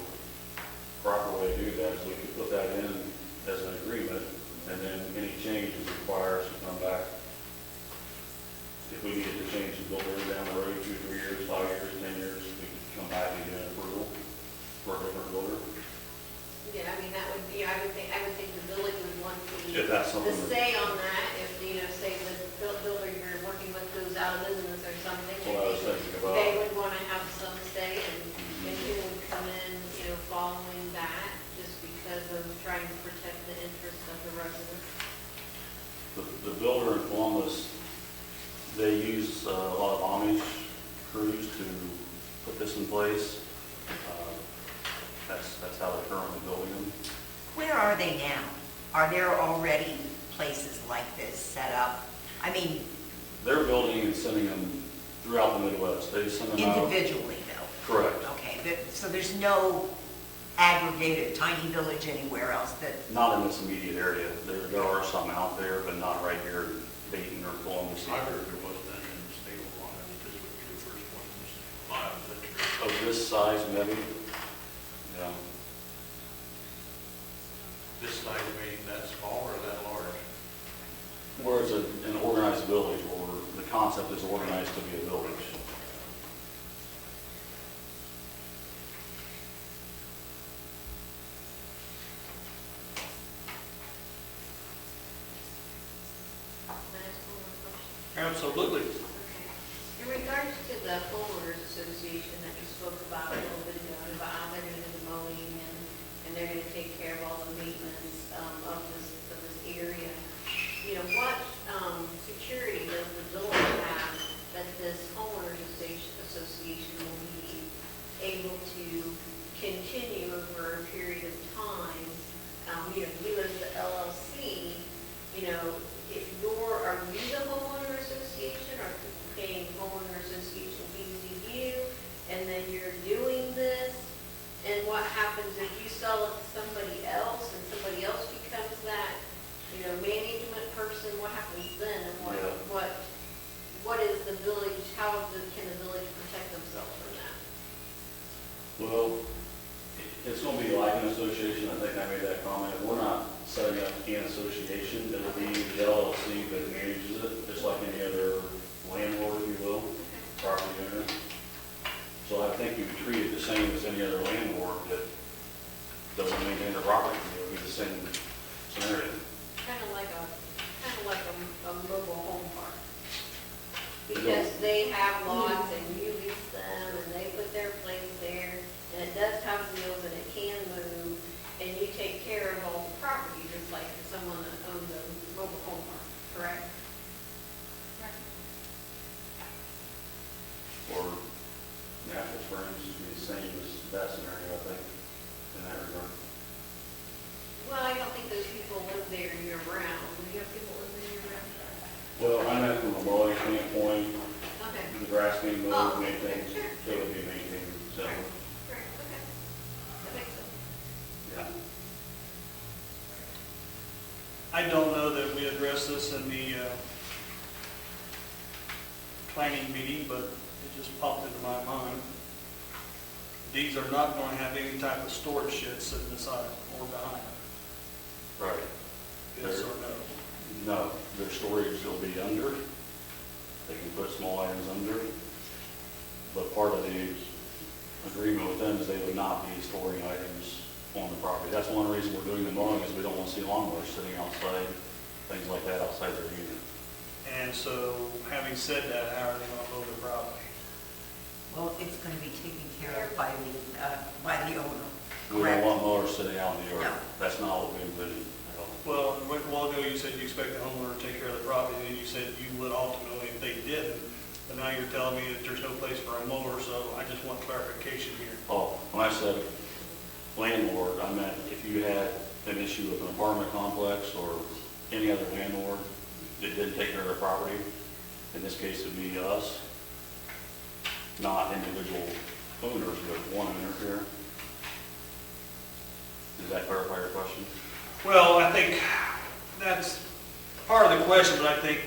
proper way to do that is we could put that in as an agreement, and then any changes require us to come back. If we needed to change the builder down the road, 2, 3 years, 5 years, 10 years, we could come back and get an approval for a different builder. Yeah, I mean, that would be, I would think the village would want If that's the something that- say on that, if, say the builder you're working with goes out of business or something. That's what I was thinking about. They would want to have some say and who would come in, following that, just because of trying to protect the interests of the residents. The builder in Columbus, they use a lot of Amish crews to put this in place. That's how they're currently building them. Where are they now? Are there already places like this set up? I mean, They're building and sending them throughout the Midwest. They send them out. individually though? Correct. Okay, so there's no aggregated tiny village anywhere else that, Not in this immediate area. There are some out there, but not right here in Dayton or Columbus. I heard there was none in the state of Wyoming, that this would be the first one in 5 Of this size, maybe? Yeah. This size meaning that small or that large? Whereas an organized village, or the concept is organized to be a village. Can I ask one more question? Absolutely. Okay. In regards to the homeowners association that you spoke about a little bit ago, about how they're going to do the mowing and they're going to take care of all the maintenance of this area, what security does the village have that this homeowners association will be able to continue over a period of time? You as the LLC, if are you the homeowner association, or paying homeowner association fees to you, and then you're doing this, and what happens if you sell it to somebody else, and somebody else becomes that, management person, what happens then, and what is the village, can the village protect themselves from that? Well, it's going to be like an association. I think I made that comment. We're not setting up an association. It'll be the LLC that manages it, just like any other landlord, if you will, property owner. So I think you would treat it the same as any other landlord that doesn't maintain their property. It would be the same scenario. Kind of like a mobile home park. Because they have lots and you lease them and they put their place there and it does have wheels and it can move and you take care of all the property just like someone that owns a mobile home park, correct? Or natural springs would be the same as that scenario, I think, in that regard. Well, I don't think those people live there year round. Do you have people live there year round? Well, I know from a mowing standpoint, Okay. the grass being mowed, Oh, maintained, sure. it would be maintained, so. Right, okay. That makes sense. I don't know that we addressed this in the planning meeting, but it just popped into my mind. These are not going to have any type of storage shed sitting beside or behind them. Right. Yes or no? No, their storage will be under. They can put small items under. But part of the agreement with them is they would not be storing items on the property. That's one reason we're doing the mowing, is we don't want to see lawnmowers sitting outside, things like that outside their unit. And so, having said that, how are they going to mow their property? Well, it's going to be taken care of by the owner. We don't want mowers sitting out in the No. yard. That's not what we envision at all. Well, a while ago you said you expect the homeowner to take care of the property, and then you said you would ultimately if they didn't. But now you're telling me that there's no place for a mower, so I just want clarification here. Oh, when I said landlord, I meant if you had an issue with an apartment complex or any other landlord that didn't take care of their property, in this case it'd be us, not individual owners, but one owner here. Does that clarify your question? Well, I think that's part of the question, but I think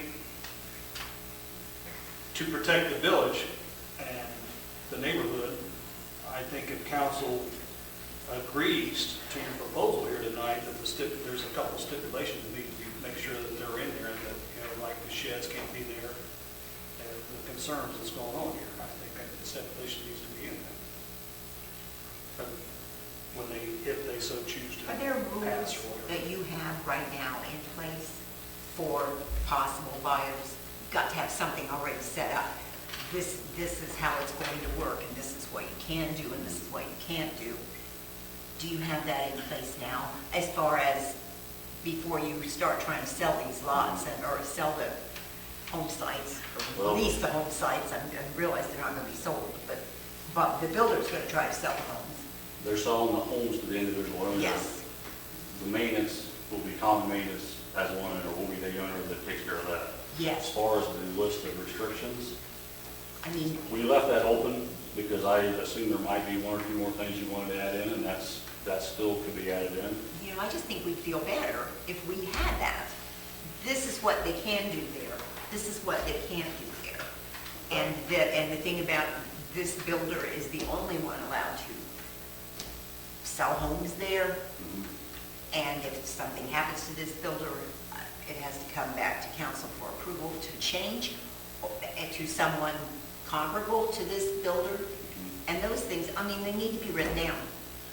to protect the village and the neighborhood, I think if council agrees to your proposal here tonight, that there's a couple stipulations that need to be, make sure that they're in there, and that, like the sheds can't be there, and the concerns that's going on here. I think that the stipulation needs to be in there. But when if they so choose to Are there pass rules or whatever. that you have right now in place for possible buyers? You've got to have something already set up. This is how it's going to work, and this is what you can do, and this is what you can't do. Do you have that in place now, as far as before you start trying to sell these lots or sell the home sites, or Well- lease the home sites? I realize they're not going to be sold, but the builder's going to try to sell the homes. They're selling the homes to the individual owners. Yes. The maintenance will be common maintenance as one owner, will be the owner that takes care of that. As Yes. far as the list of restrictions, I mean, we left that open because I assumed there might be one or two more things you wanted to add in, and that still could be added in. I just think we'd feel better if we had that. This is what they can do there. This is what they can't do there. And the thing about this builder is the only one allowed to sell homes there. And if something happens to this builder, it has to come back to council for approval to change to someone comparable to this builder. And those things, I mean, they need to be written down.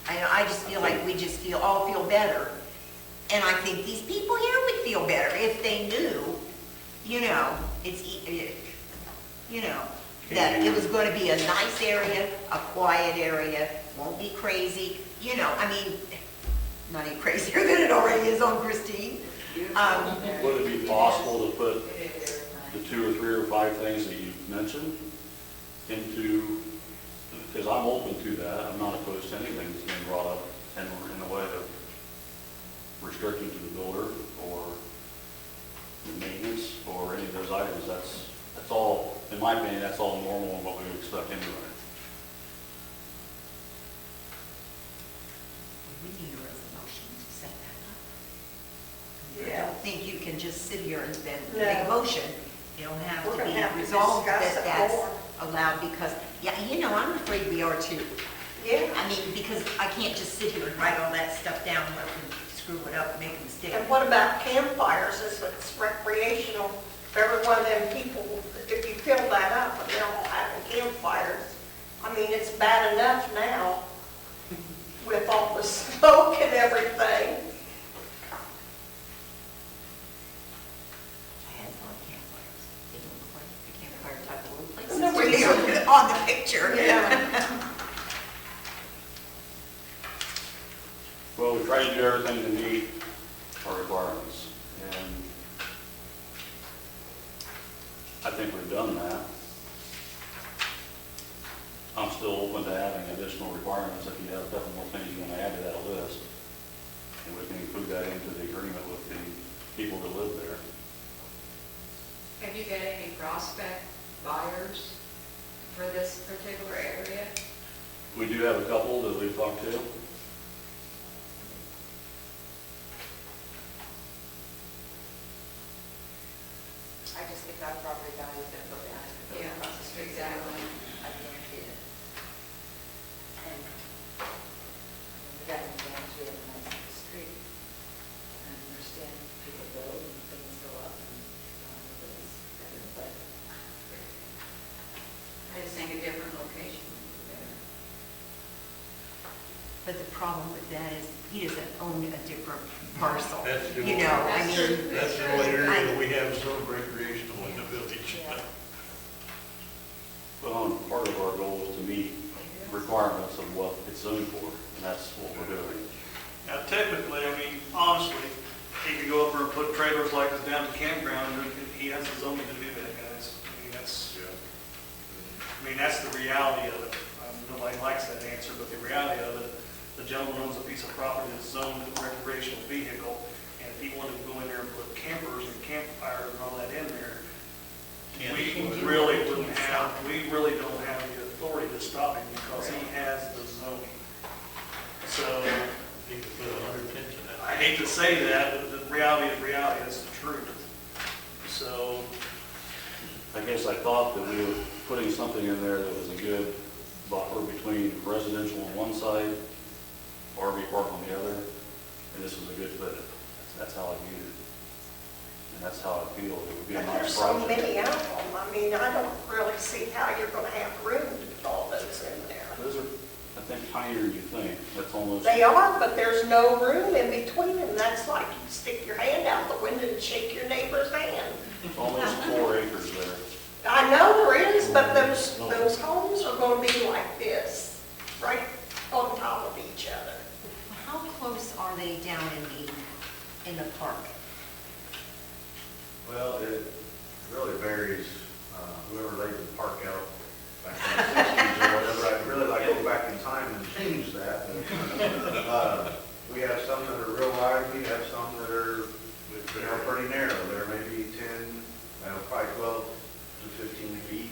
I just feel like we just all feel better. And I think these people here would feel better if they knew, that it was going to be a nice area, a quiet area, won't be crazy, I mean, not any crazier than it already is on Christine. Would it be possible to put the 2 or 3 or 5 things that you mentioned into, because I'm open to that, I'm not opposed to anything that's being brought up in the way of restricting to the builder or the maintenance or any of those items. That's all, in my opinion, that's all normal and what we would expect anyway. We need a resolution to set that up. I Yeah. don't think you can just sit here and then No. make a motion. It'll have We're to gonna be have to resolved discuss that it that's more. allowed because, I'm afraid we are too. Yeah. I mean, because I can't just sit here and write all that stuff down, let them screw it up and make a mistake. And what about campfires? It's recreational. Every one of them people, if you fill that up and they're all having campfires, I mean, it's bad enough now with all the smoke and everything. I had thought campfires. Didn't look like the campfire type of little places No, to we be on the picture. Yeah. Well, we try to do everything to meet our requirements, and I think we've done that. I'm still open to adding additional requirements if you have a couple more things you want to add to that list. And we can include that into the agreement with the people that live there. Have you got any prospect buyers for this particular area? We do have a couple that we've talked to. I just think that property value is gonna go down if it goes Yeah, across the street. exactly. I guarantee it. And, I mean, we got an advantage, we have a nice street. And I understand people build and things go up and, everybody's better, but I just think a different location would be better. But the problem with that is he doesn't own a different parcel. That's the You only- know, I That's mean. true. That's the only area that we have zone recreational in the village. Yeah. Well, part of our goal is to meet requirements of what it's zoned for, and that's what we're doing. Now typically, I mean, honestly, he could go up there and put trailers like this down at the campground, and he has the zoning to do that, guys. I mean, that's the reality of it. Nobody likes that answer, but the reality of it, the gentleman owns a piece of property that's zoned as a recreational vehicle, and if he wanted to go in there and put campers and campfires and all that in there, we really wouldn't have, we really don't have the authority to stop him because he has the zoning. So, He could put 100 tents in that. I hate to say that, but the reality is reality, that's the truth. So, I guess I thought that we were putting something in there that was a good buffer between residential on one side, RV park on the other, and this was a good fit. That's how I viewed it. And that's how I feel. It would be a And nice there's so project. many of them. I mean, I don't really see how you're gonna have room to put all those in there. Those are, I think, tinier than you think. That's almost, They are, but there's no room in between them. That's like you stick your hand out the window and shake your neighbor's hand. almost 4 acres there. I know there is, but those homes are gonna be like this, right on top of each other. How close are they down in the park? Well, it really varies, whoever laid the park out back in the 60s or whatever. I'd really like to go back in time and change that. We have some that are real wide, we have some that are, pretty narrow. There may be 10, probably 12 to 15 feet.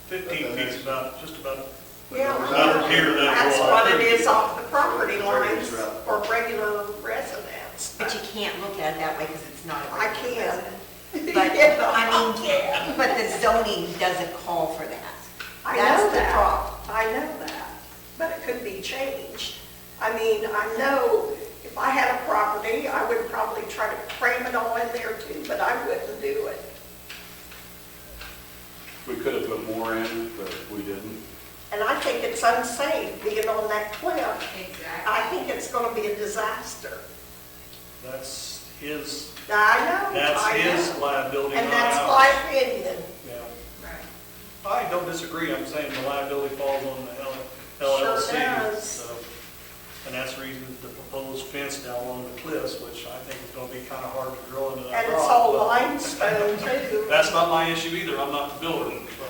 15 feet's about, just about, Yeah, Over here, that's what it is off the property lines Right. for regular residents. But you can't look at it that way because it's not a I regular can. resident. But, I mean, but the zoning doesn't call for that. I That's know the that. problem. I know that, but it could be changed. I mean, I know if I had a property, I would probably try to frame it all in there too, but I wouldn't do it. We could have put more in, but we didn't. And I think it's unsafe being on that cliff. Exactly. I think it's gonna be a disaster. that's his, I know, that's I his know. liability, not And that's ours. my opinion. Yeah. Right. I don't disagree, I'm saying the liability falls on the Sure LLC. does. So, and that's the reason the proposed fence down along the cliffs, which I think is gonna be kind of hard to drill into that And rock. it's all but limestone too. That's not my issue either, I'm not the builder, but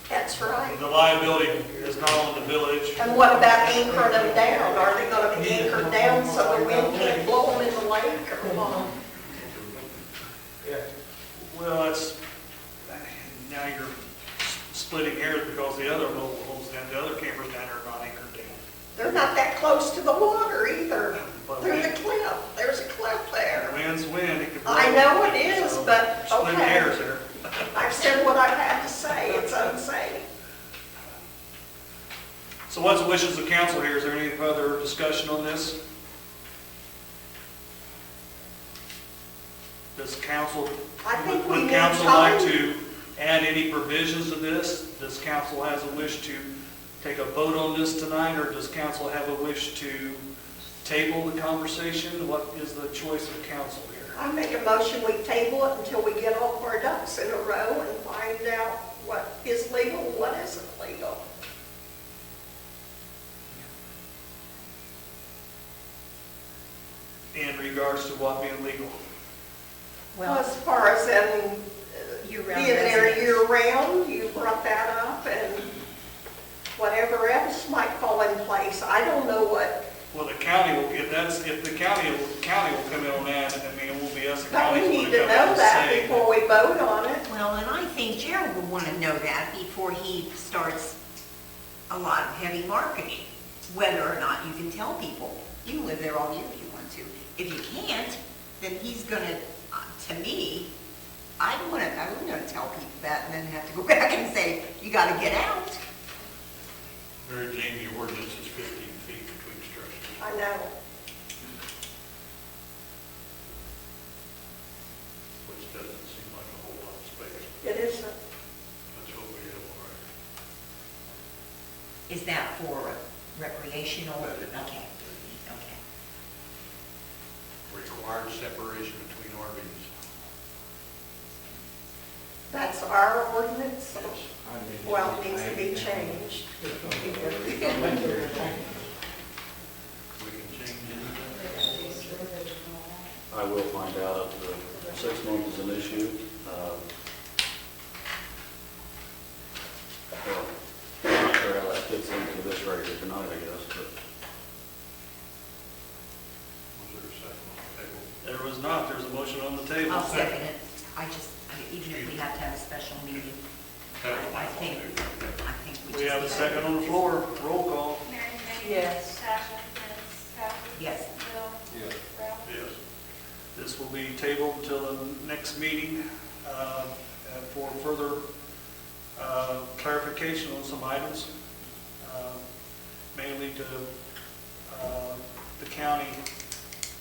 That's right. the liability is not on the village. And what about anchoring them down? Are they gonna be anchored down so the wind can't blow them in the lake or what? Yeah. Well, that's, now you're splitting hairs because the other mobile homes down, the other campers down there are not anchored down. They're not that close to the water either. But There's a cliff, there's a cliff there. Wind's wind, it could blow. I know it is, So, but Splitting okay. hairs there. I've said what I've had to say, it's unsafe. So what's the wishes of council here? Is there any further discussion on this? Does council, I think we would need council like time. to add any provisions to this? Does council has a wish to take a vote on this tonight, or does council have a wish to table the conversation? What is the choice of council here? I make a motion, we table it until we get all of our ducks in a row and find out what is legal and what isn't legal. In regards to what being legal? Well, Well, as far as being year-round there residents. year-round, you brought that up, and whatever else might fall in place. I don't know what, Well, the county will, if the county will come in on that, I mean, it will be us, the but county. we need to know that before we vote on it. Well, and I think Gerald would want to know that before he starts a lot of heavy marketing, whether or not you can tell people. You can live there all year if you want to. If you can't, then he's going to to me, I wouldn't want to tell people that and then have to go back and say, you got to get out. Mary Jane, the ordinance is 15 feet between structures. I know. Which doesn't seem like a whole lot of space. It isn't. That's what we have on our. Is that for recreational? Okay, okay. Required separation between RVs. That's our ordinance. Yes. Well, it needs to be changed. We can change anything. I will find out if 6 months is an issue. Well, I'm not sure how that fits into this right here tonight, I guess, but. Was there a second on the table? There was not, there's a motion on the table. I'll second it. Even if we have to have a special meeting, I think we We have a just. second on the floor, roll call. Mary Jane? Yes. Sasha? Yes. Kathy? Yes. Bill? Yes. Ralph? Yes. This will be tabled until the next meeting for further clarification on some items, mainly to the county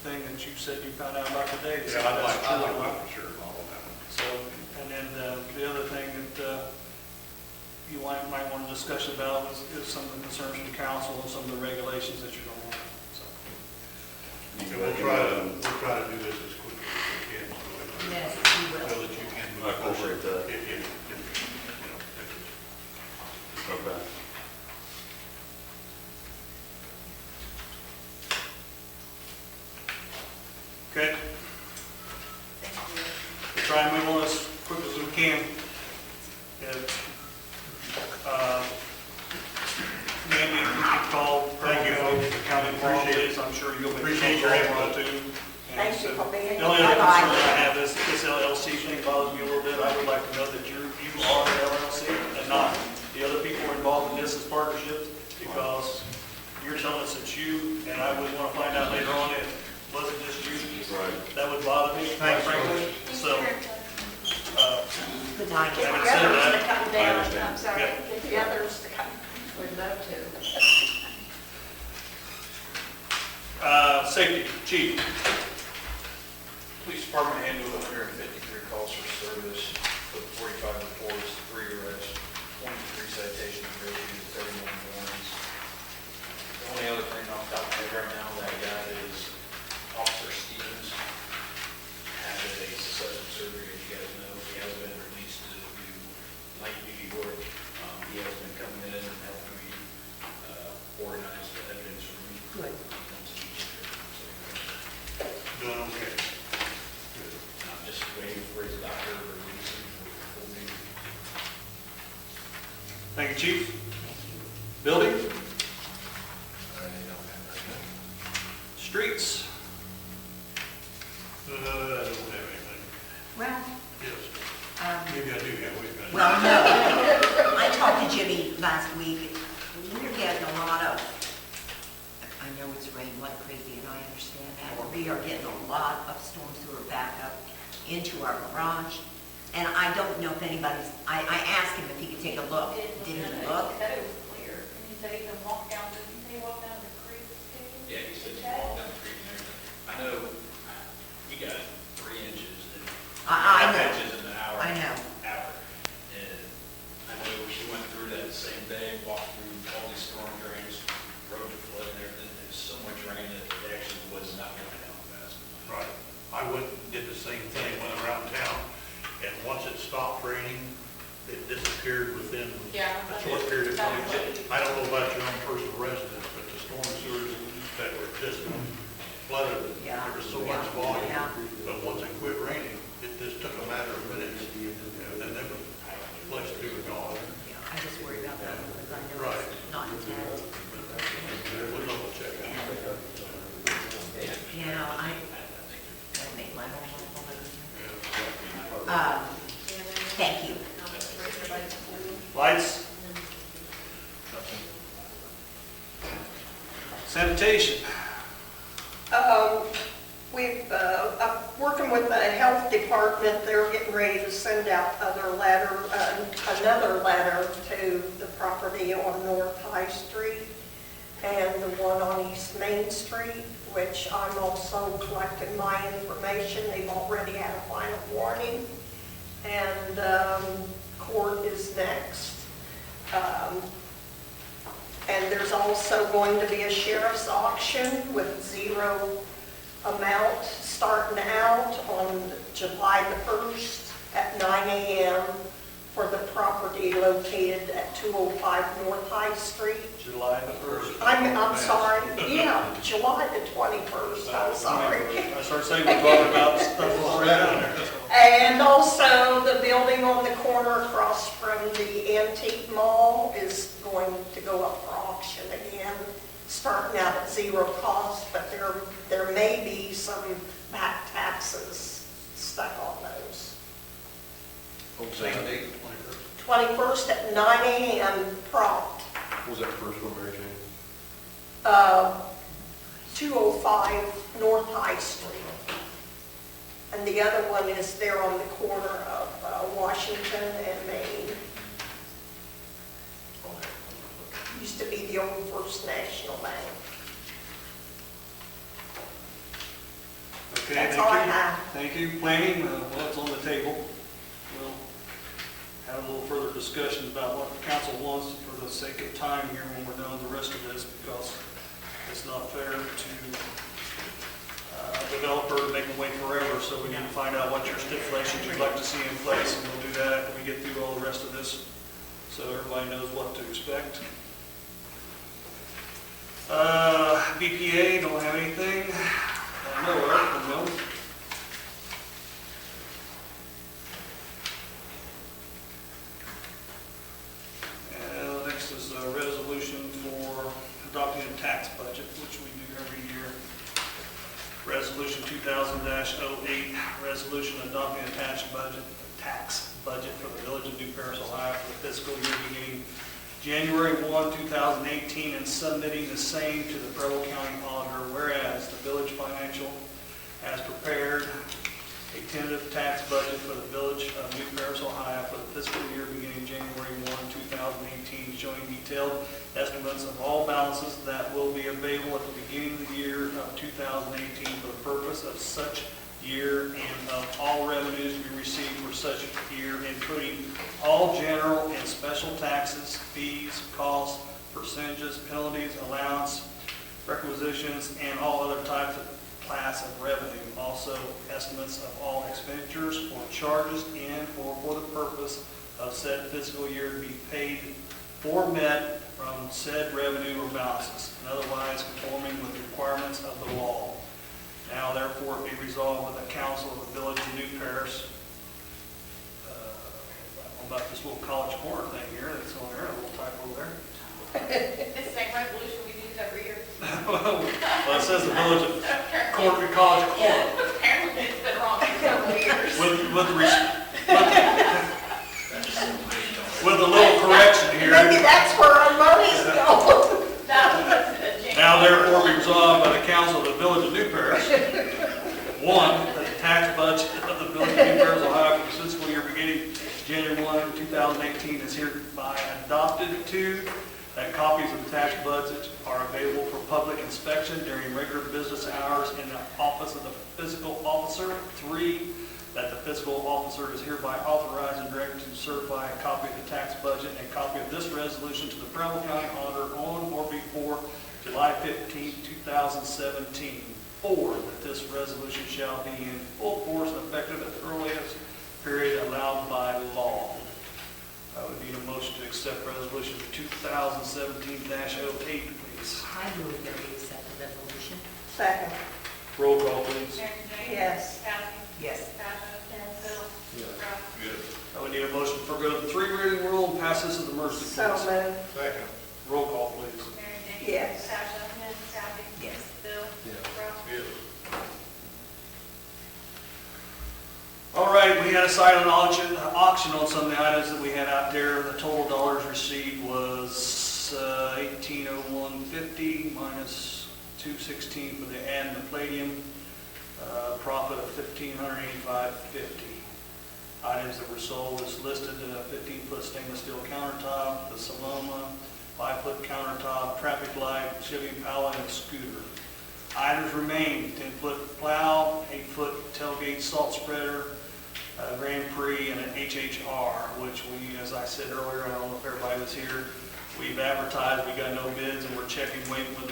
thing that you said you found out about today. Yeah, I'd like That's to true. know for sure about all that. So, and then the other thing that you might want to discuss about is some of the concerns from council and some of the regulations that you don't want. So, And we'll try to do this as quickly as we can. Yes, we will. So that you can move I appreciate forward. that. If it's- Okay. okay? We'll try and move on as quick as we can. Maybe if we could call, Thank you, folks. the county Appreciate it. employees, I'm sure you'll be. Appreciate your input. too. Thank you for being The only other here. concern I have is this LLC thing bothers me a little bit. I would like to know that you are the LLC and not the other people involved in this as partnerships, because you're telling us it's you, and I would want to find out later on if it wasn't just you. Right. That would bother me, quite Thanks, frankly. So, Good night. Get Having the said others to that, come I down. understand. I'm sorry, Yeah. get the others to come. Would love to. Safety, chief. Police Department handled 153 calls for service, with 45 reports, 3 arrests, 23 citations were issued, 31 warnings. The only other thing off the top of my head right now that I got is Officer Stevens had a successful surgery, as you guys know. He has been released to do light duty work. He has been coming in and helping me organize the evidence for me. Good. Doing okay. I'm just waiting for his doctor to release him for full duty. Thank you, chief. Building, streets. I don't have anything. Well, Yes. Maybe I do have, we've got. well, no. I talked to Jimmy last week. We're getting a lot of, I know it's raining like crazy, and I understand that. but We are getting a lot of storm sewer backup into our garage. And I don't know if anybody's, I asked him if he could take a look. Did he look? He said it was clear, and he said he can walk down, didn't he walk down the creek too? Yeah, he said he walked down the street and everything. I know he got 3 inches and I know. 1/2 inches in an hour. I know. And I know she went through that the same day, walked through all these storm drains, roads are flooded and everything. There's so much rain that it actually was not going down fast. Right. I went and did the same thing when around town, and once it stopped raining, it disappeared within a short period of time. I don't know about your own personal residence, but the storm sewers that were just flooded, Yeah. there was so much volume. Yeah. But once it quit raining, it just took a matter of minutes, and then it was flushed through and gone. Yeah, I just worry about that one because I know Right. it's not intact. We'll double check it. You know, I make my own little living. Yeah. Thank you. Lights? Sanitation? I'm working working with the health department, they're getting ready to send out another letter to the property on North High Street and the one on East Main Street, which I'm also collecting my information. They've already had a final warning, and court is next. And there's also going to be a sheriff's auction with zero amount starting out on July the 1st at 9 a.m. for the property located at 205 North High Street. July the 1st. I'm sorry, yeah, July the 21st, I'm sorry. I started saying we're talking about stuff already down there. And also, the building on the corner across from the Antique Mall is going to go up for auction again, starting out at zero cost, but there may be some back taxes stuck on those. Same date? 21st at 9 a.m. prompt. What was that first one, Mary Jane? 205 North High Street. And the other one is there on the corner of Washington and Main. Used to be the old First National Bank. Okay, That's thank all I you. have. Thank you. Planning, well, it's on the table. We'll have a little further discussion about what the council wants for the sake of time here when we're done with the rest of this, because it's not fair to developer to make them wait forever, so we need to find out what your stipulations you'd like to see in place, and we'll do that after we get through all the rest of this, so everybody knows what to expect. BPA, don't have anything. I know of, no. Next is a resolution for adopting a tax budget, which we do every year. Resolution 2000-08, resolution adopting a tax budget for the Village of New Paris, Ohio for the fiscal year beginning January 1, 2018, and submitting the same to the Preble County Auditor, whereas the Village Financial has prepared a tentative tax budget for the Village of New Paris, Ohio for the fiscal year beginning January 1, 2018, showing detailed estimates of all balances that will be available at the beginning of the year of 2018 for the purpose of such year and of all revenues to be received for such year, including all general and special taxes, fees, costs, percentages, penalties, allowance, requisitions, and all other types of class of revenue. Also, estimates of all expenditures or charges in or for the purpose of said fiscal year to be paid or met from said revenue or balances, and otherwise conforming with the requirements of the law. Now, therefore, it be resolved by the Council of the Village of New Paris. I don't know about this little college corner thing here that's on there, a little typo there. It's the same resolution we use every year. Well, it says the Village of College Corner. Apparently, it's been wrong for several years. With a little correction here. Maybe that's where our money's going. Now therefore be resolved by the Council of the Village of New Paris. One, that the tax budget of the Village of New Paris, Ohio for the fiscal year beginning January 1, 2018 is hereby adopted. Two, that copies of the tax budget are available for public inspection during regular business hours in the office of the fiscal officer. Three, that the fiscal officer is hereby authorized and directed to certify a copy of the tax budget and a copy of this resolution to the Preble County Auditor on or before July 15, 2017. Four, that this resolution shall be in full force and effective at the earliest period allowed by law. I would need a motion to accept resolution 2017-08, please. I move that we accept the resolution. Second. Roll call, please. Mary Jane? Yes. Kathy? Yes. Tasha? Bill? Ralph? I would need a motion for go to the three reading rule and pass this as emergency, So please. moved. Second. Roll call, please. Mary Jane? Yes. Tasha? Kathy? Yes. Bill? Ralph? Yes. All right, we had a silent auction on some of the items that we had out there. The total dollars received was $1801.50 minus $216 for the ad and the palladium. Profit of $1,585.50. Items that were sold is listed, 15-foot stainless steel countertop, the Sonoma, 5-foot countertop, traffic light, Chevy Impala, and scooter. Items remain, 10-foot plow, 8-foot tailgate salt spreader, Grand Prix, and an HHR, which we, as I said earlier, I don't know if everybody was here, we've advertised, we got no bids, and we're checking, waiting with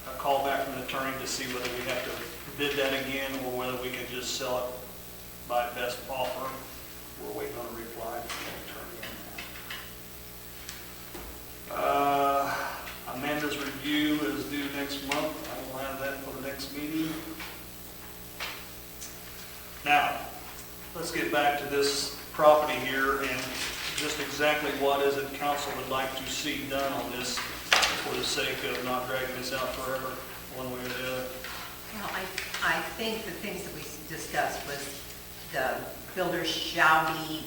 a call back from an attorney to see whether we have to bid that again, or whether we can just sell it by best offer. We're waiting on a reply from the attorney on that. Amanda's review is due next month. I will have that for the next meeting. Now, let's get back to this property here and just exactly what is it council would like to see done on this for the sake of not dragging this out forever, one way or the other. Well, I think the things that we discussed was the builders shall be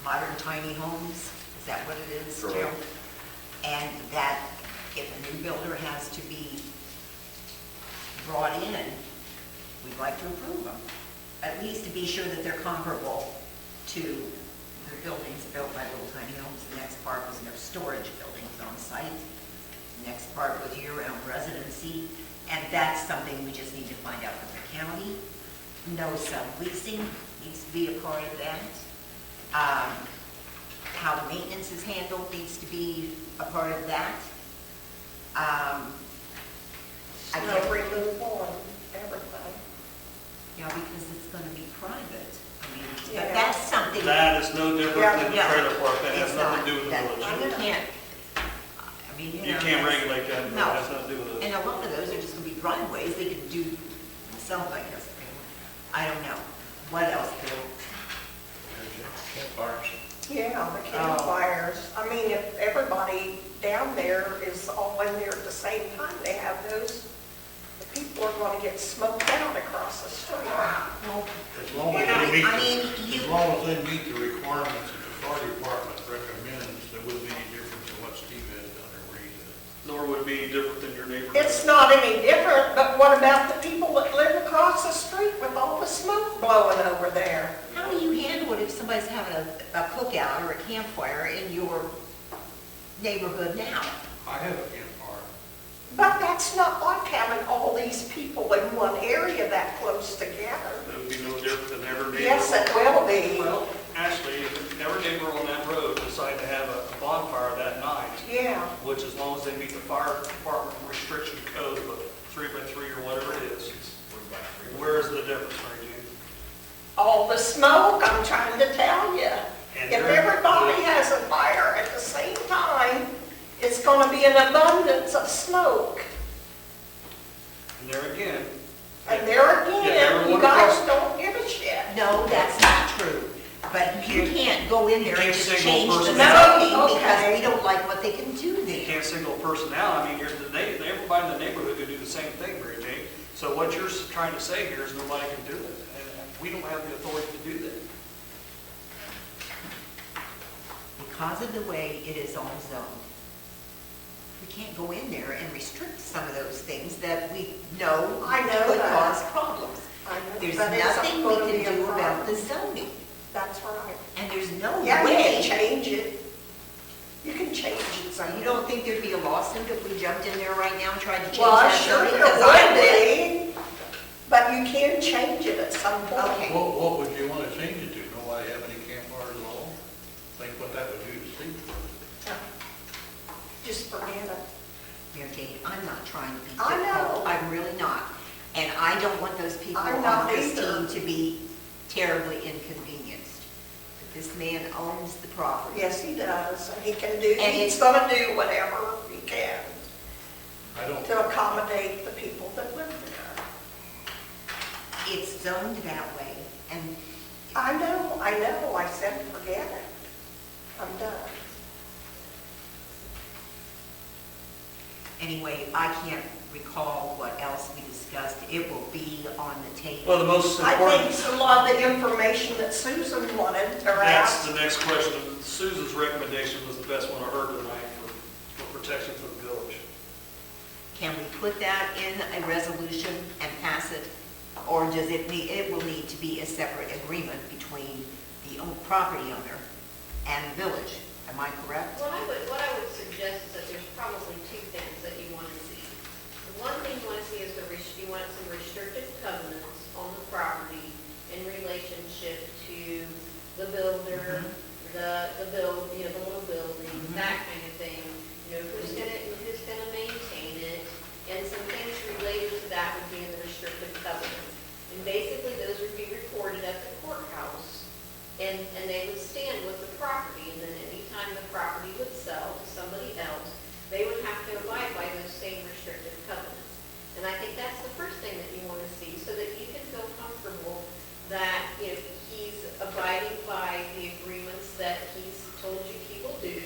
modern tiny homes. Is that what it is, Jim? Correct. And that if a new builder has to be brought in, we'd like to approve them. At least to be sure that they're comparable to the buildings built by Little Tiny Homes. The next part was no storage buildings on site. The next part was year-round residency. And that's something we just need to find out from the county. No subleasing needs to be a part of that. How the maintenance is handled needs to be a part of that. Snow removal and everything. Yeah, because it's going to be private. I mean, Yeah. but that's something. That is no different than the Yeah. trailer park. That has It's nothing to not. do with the That- village. You can't, I mean, You know, can't that's- regulate that. It No. has nothing to do with it. And a lot of those are just going to be driveways. They could do something. I don't know. What else, Bill? Campfires. Yeah, the campfires. I mean, if everybody down there is all in there at the same time, they have those, the people are going to get smoked out across the street. Well, As long as Yeah, they meet, I mean, as long as they meet the requirements that the fire department recommends, there wouldn't be any difference in what Steve has done there where he's at. Nor would it be any different than your neighborhood. It's not any different, but what about the people that live across the street with all the smoke blowing over there? how do you handle it if somebody's having a cookout or a campfire in your neighborhood now? I have a campfire. But that's not like having all these people in one area that close together. It would be no different than every neighbor. Yes, it will be. Well, actually, if every neighbor on that road decide to have a bonfire that night, Yeah. which as long as they meet the fire department restriction code of 3x3 or whatever it is, where is the difference, Mary Jane? All the smoke, I'm trying to tell you. And If there- everybody has a fire at the same time, it's going to be an abundance of smoke. And there again. And there Yeah, again, everyone you guys across- don't give a shit. No, that's not true. But you can't go in there and can't just single change the person. zoning No, because okay. we don't like what they can do You there. can't single a person out. I mean, everybody in the neighborhood could do the same thing, Mary Jane. So what you're trying to say here is nobody can do it. And we don't have the authority to do that. Because of the way it is all zoned. We can't go in there and restrict some of those things that we know I know could that. cause problems. I know, There's but it's nothing we gonna be can a do about the problem. zoning. That's right. And there's no Yeah, you can way. change it. You can change it. So you don't think there'd be a lawsuit if we jumped in there right now and tried to change Well, that sure zoning? there 'Cause I would be, but you can change it at some point. Okay. What would you want to change it to? Nobody have any campfires at all? Think what that would do to Steve. Just forget it. Mary Jane, I'm not trying to be I difficult. know. I'm really not. And I don't want those people I'm on not this either. team to be terribly inconvenienced. But this man owns the property. Yes, he does, and he can do, And he's it's- gonna do whatever he can I don't, to accommodate the people that live there. It's zoned that way. And I know, I said forget it. I'm done. anyway, I can't recall what else we discussed. It will be on the table. Well, the most I important, think a lot of the information that Susan wanted or that's asked. the next question. Susan's recommendation was the best one I heard tonight for protection for the village. Can we put that in a resolution and pass it Or does it need, it will need to be a separate agreement between the property owner and the village? Am I correct? What I would suggest is that there's probably two things that you want to see. The one thing you want to see is you want some restrictive covenants on the property in relationship to the builder, the little buildings, that kind of thing. Who's gonna maintain it, and some things related to that would be in the restrictive covenants. And basically, those would be recorded at the courthouse, and they would stand with the property, and then anytime the property would sell to somebody else, they would have to abide by those same restrictive covenants. And I think that's the first thing that you want to see, so that you can feel comfortable that, he's abiding by the agreements that he's told you he will do,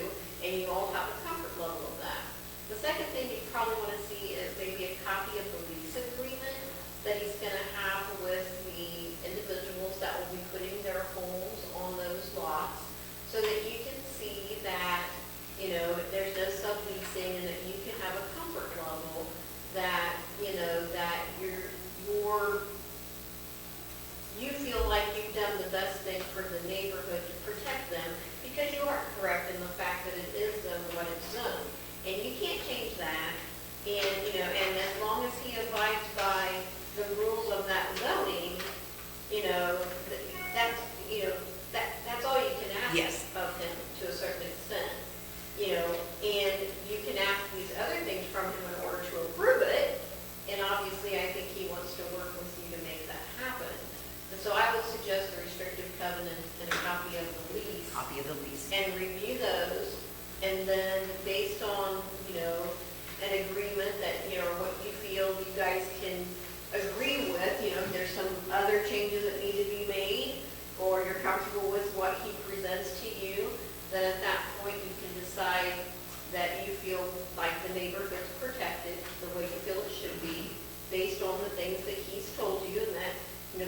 and you all have a comfort level of that. The second thing you probably want to see is maybe a copy of the lease agreement that he's going to have with the individuals that will be putting their homes on those lots, so that you can see that, there's no subleasing, and that you can have a comfort level that, that you feel like you've done the best thing for the neighborhood to protect them, because you are correct in the fact that it is zoned what it's zoned. And you can't change that. And as long as he abides by the rules of that zoning, that's all you can ask Yes. of him to a certain extent. And you can ask these other things from him in order to approve it. And obviously, I think he wants to work with you to make that happen. And so I would suggest a restrictive covenant and a copy of the lease. Copy of the lease. And review those, and then based on, an agreement that, what you feel you guys can agree with, if there's some other changes that need to be made, or you're comfortable with what he presents to you, then at that point you can decide that you feel like the neighborhood's protected the way you feel it should be, based on the things that he's told you, and that,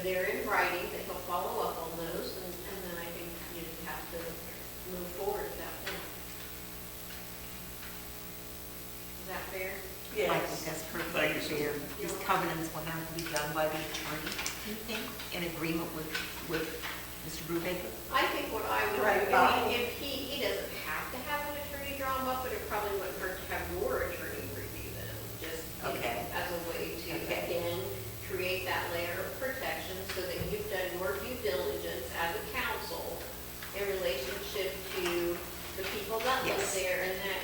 they're in writing, that he'll follow up on those, and then I think you have to move forward at that point. Is that fair? I think that's perfect. Thank you, Susan. These covenants will have to be done by the attorney, do you think, in agreement with Mr. Brubaker? I think what I would Right, do, I mean, if he doesn't have to have an attorney draw them up, but it probably wouldn't hurt to have your attorney review them, just Okay. as a way to, Okay. again, create that layer of protection so that you've done your due diligence as a council in relationship to the people that live Yes. there, and that,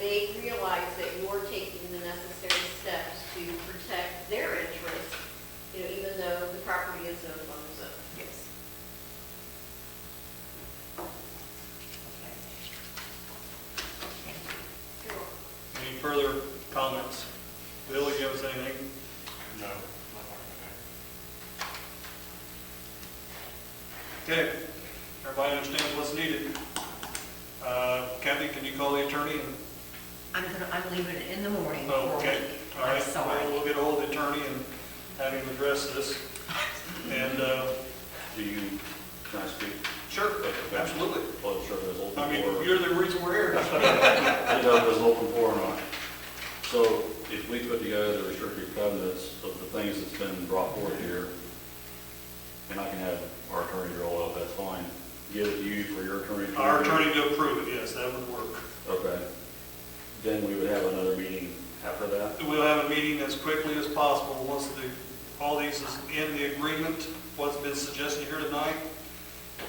they realize that you're taking the necessary steps to protect their interests, even though the property is zoned on its own. Yes. Okay. Thank you. Any further comments? Bill, you have anything? No. Okay, everybody understands what's needed. Kathy, can you call the attorney? I'm leaving it in the morning. Oh, for a okay, week. all right. I'm sorry. We'll get ahold of the attorney and have him address this. And, Do you, can I speak? sure, absolutely. Well, sure, there's open I mean, floor. you're the reason we're here. I know there's an open floor or not. So if we put together the restricted covenants of the things that's been brought forward here, and I can have our attorney draw up, that's fine. Give it to you for your attorney. to Our review. attorney to approve it, yes, that would work. Okay. Then we would have another meeting after that? We'll have a meeting as quickly as possible once all these is in the agreement, what's been suggested here tonight,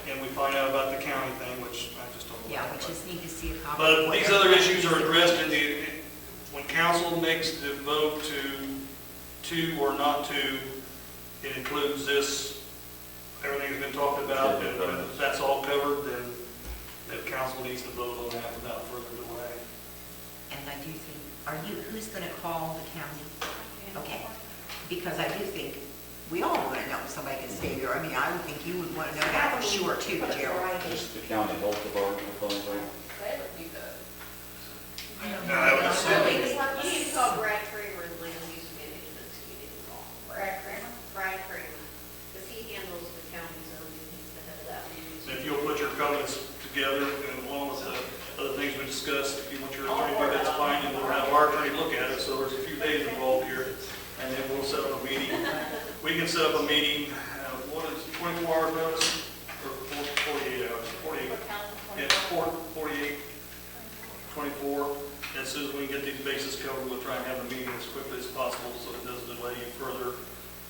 and we find out about the county thing, which I just don't know. Yeah, we just need to see a copy. But of what these they're- other issues are addressed when council makes the vote to or not to, it includes this, everything's been talked about, and if that's all covered, then the council needs to vote on that without further delay. And I do think, who's going to call the county? Okay, because I do think, we all want to know if somebody can stay there. I mean, I would think you would want to know that for sure too, Gerald. Just the county health department or something? That would be good. Now, I would assume, You need to call Brad Kramer in Land Use Management, so you need to call. Brad Kramer? Brad Kramer, because he handles the county zoning, he's the head of that. if you'll put your comments together, and along with the other things we discussed, if you want your attorney, that's fine, and we'll have our attorney look at it, so there's a few days involved here, and then we'll set up a we can set up a meeting, what is, 24 hours notice? Or 48 hours, 48, yeah, 48, 24. As soon as we can get these bases covered, we'll try and have a meeting as quickly as possible so it doesn't delay you further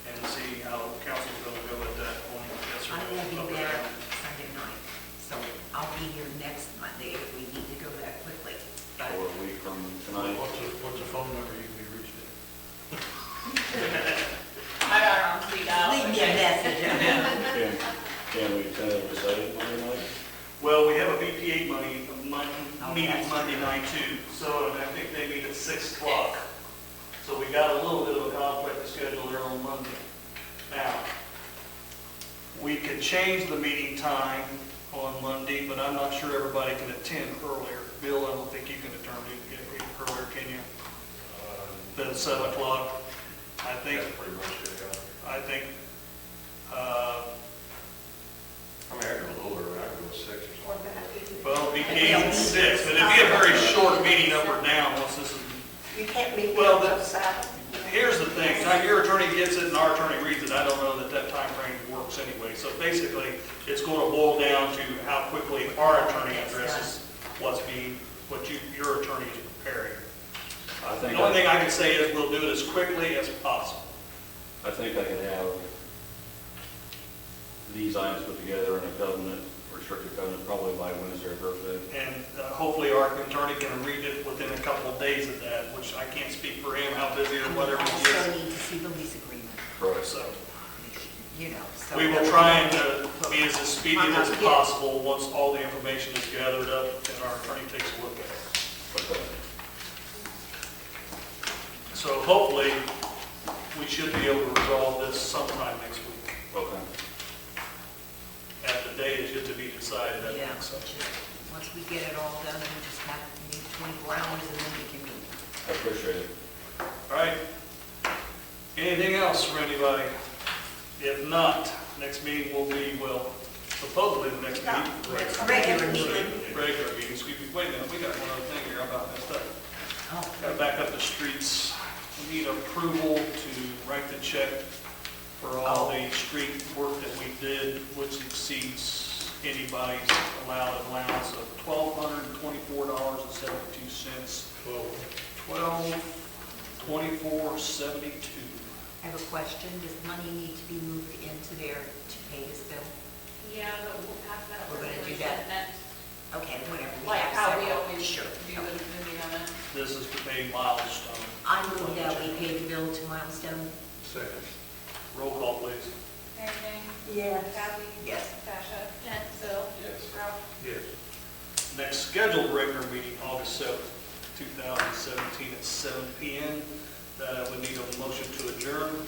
and see how council's going to go at that point. Yes or I no, will up be or there down. Sunday night, so I'll be here next Monday if we need to go that quickly. But Or a week from tonight. What's the phone number you can be reached at? I got her on speed dial. leave me a message. Can we tentatively say Monday night? Well, we have a BPA meeting that's Monday night too, so I think they meet at 6 o'clock. So we got a little bit of a conflict to schedule there on Monday. Now, we can change the meeting time on Monday, but I'm not sure everybody can attend earlier. Bill, I don't think you can attend earlier, can you? Than 7 o'clock? I think, That's pretty much it, yeah. I think, I mean, I can go older, I can go 6 or Or something. that. well, BPA is 6, but it'd be a very short meeting up or down once this is. You can't meet Well, until 7. Here's the thing, now your attorney gets it and our attorney reads it, I don't know that that time frame works anyway. So basically, it's going to boil down to how quickly our attorney addresses what your attorney is preparing. I think, The only thing I can say is we'll do it as quickly as possible. I think I can have these items put together in a covenant, restricted covenant, probably by Wednesday or Thursday. And hopefully our attorney can read it within a couple of days of that, which I can't speak for him, how busy or And we whatever he also is. need to see the lease agreement, Right. So you know, so. we will try and be as expedient as possible once all the information is gathered up and our attorney takes a look at it. Okay. So hopefully, we should be able to resolve this sometime next week. Okay. At the date is yet to be decided, I Yeah, think so. once we get it all done, we just have to need 24 hours and then we can meet. I appreciate it. All right. Anything else for anybody? If not, next meeting will be, well, supposedly the next meeting. Regular meeting. Regular meeting, excuse me. Wait a minute, we got one other thing here. I about messed up. Oh, Got to back up the streets. We need approval to write the check for all the street work that we did, which exceeds anybody's allowed allowance of $1,224.72. $1,224.72. I have a question. Does money need to be moved into there to pay this bill? Yeah, but we'll pass that. We're gonna do resolution that. next, Okay, whatever. We like have how we several. always Sure. do the moving on it. This is to pay Milestone. I move that we pay the bill to Milestone. Second. Roll call, please. Mary Jane? Yes. Kathy? Yes. Natasha? Phil? Yes. Ralph? Yes. Next scheduled regular meeting, August 7th, 2017 at 7 p.m. That I would need a motion to adjourn.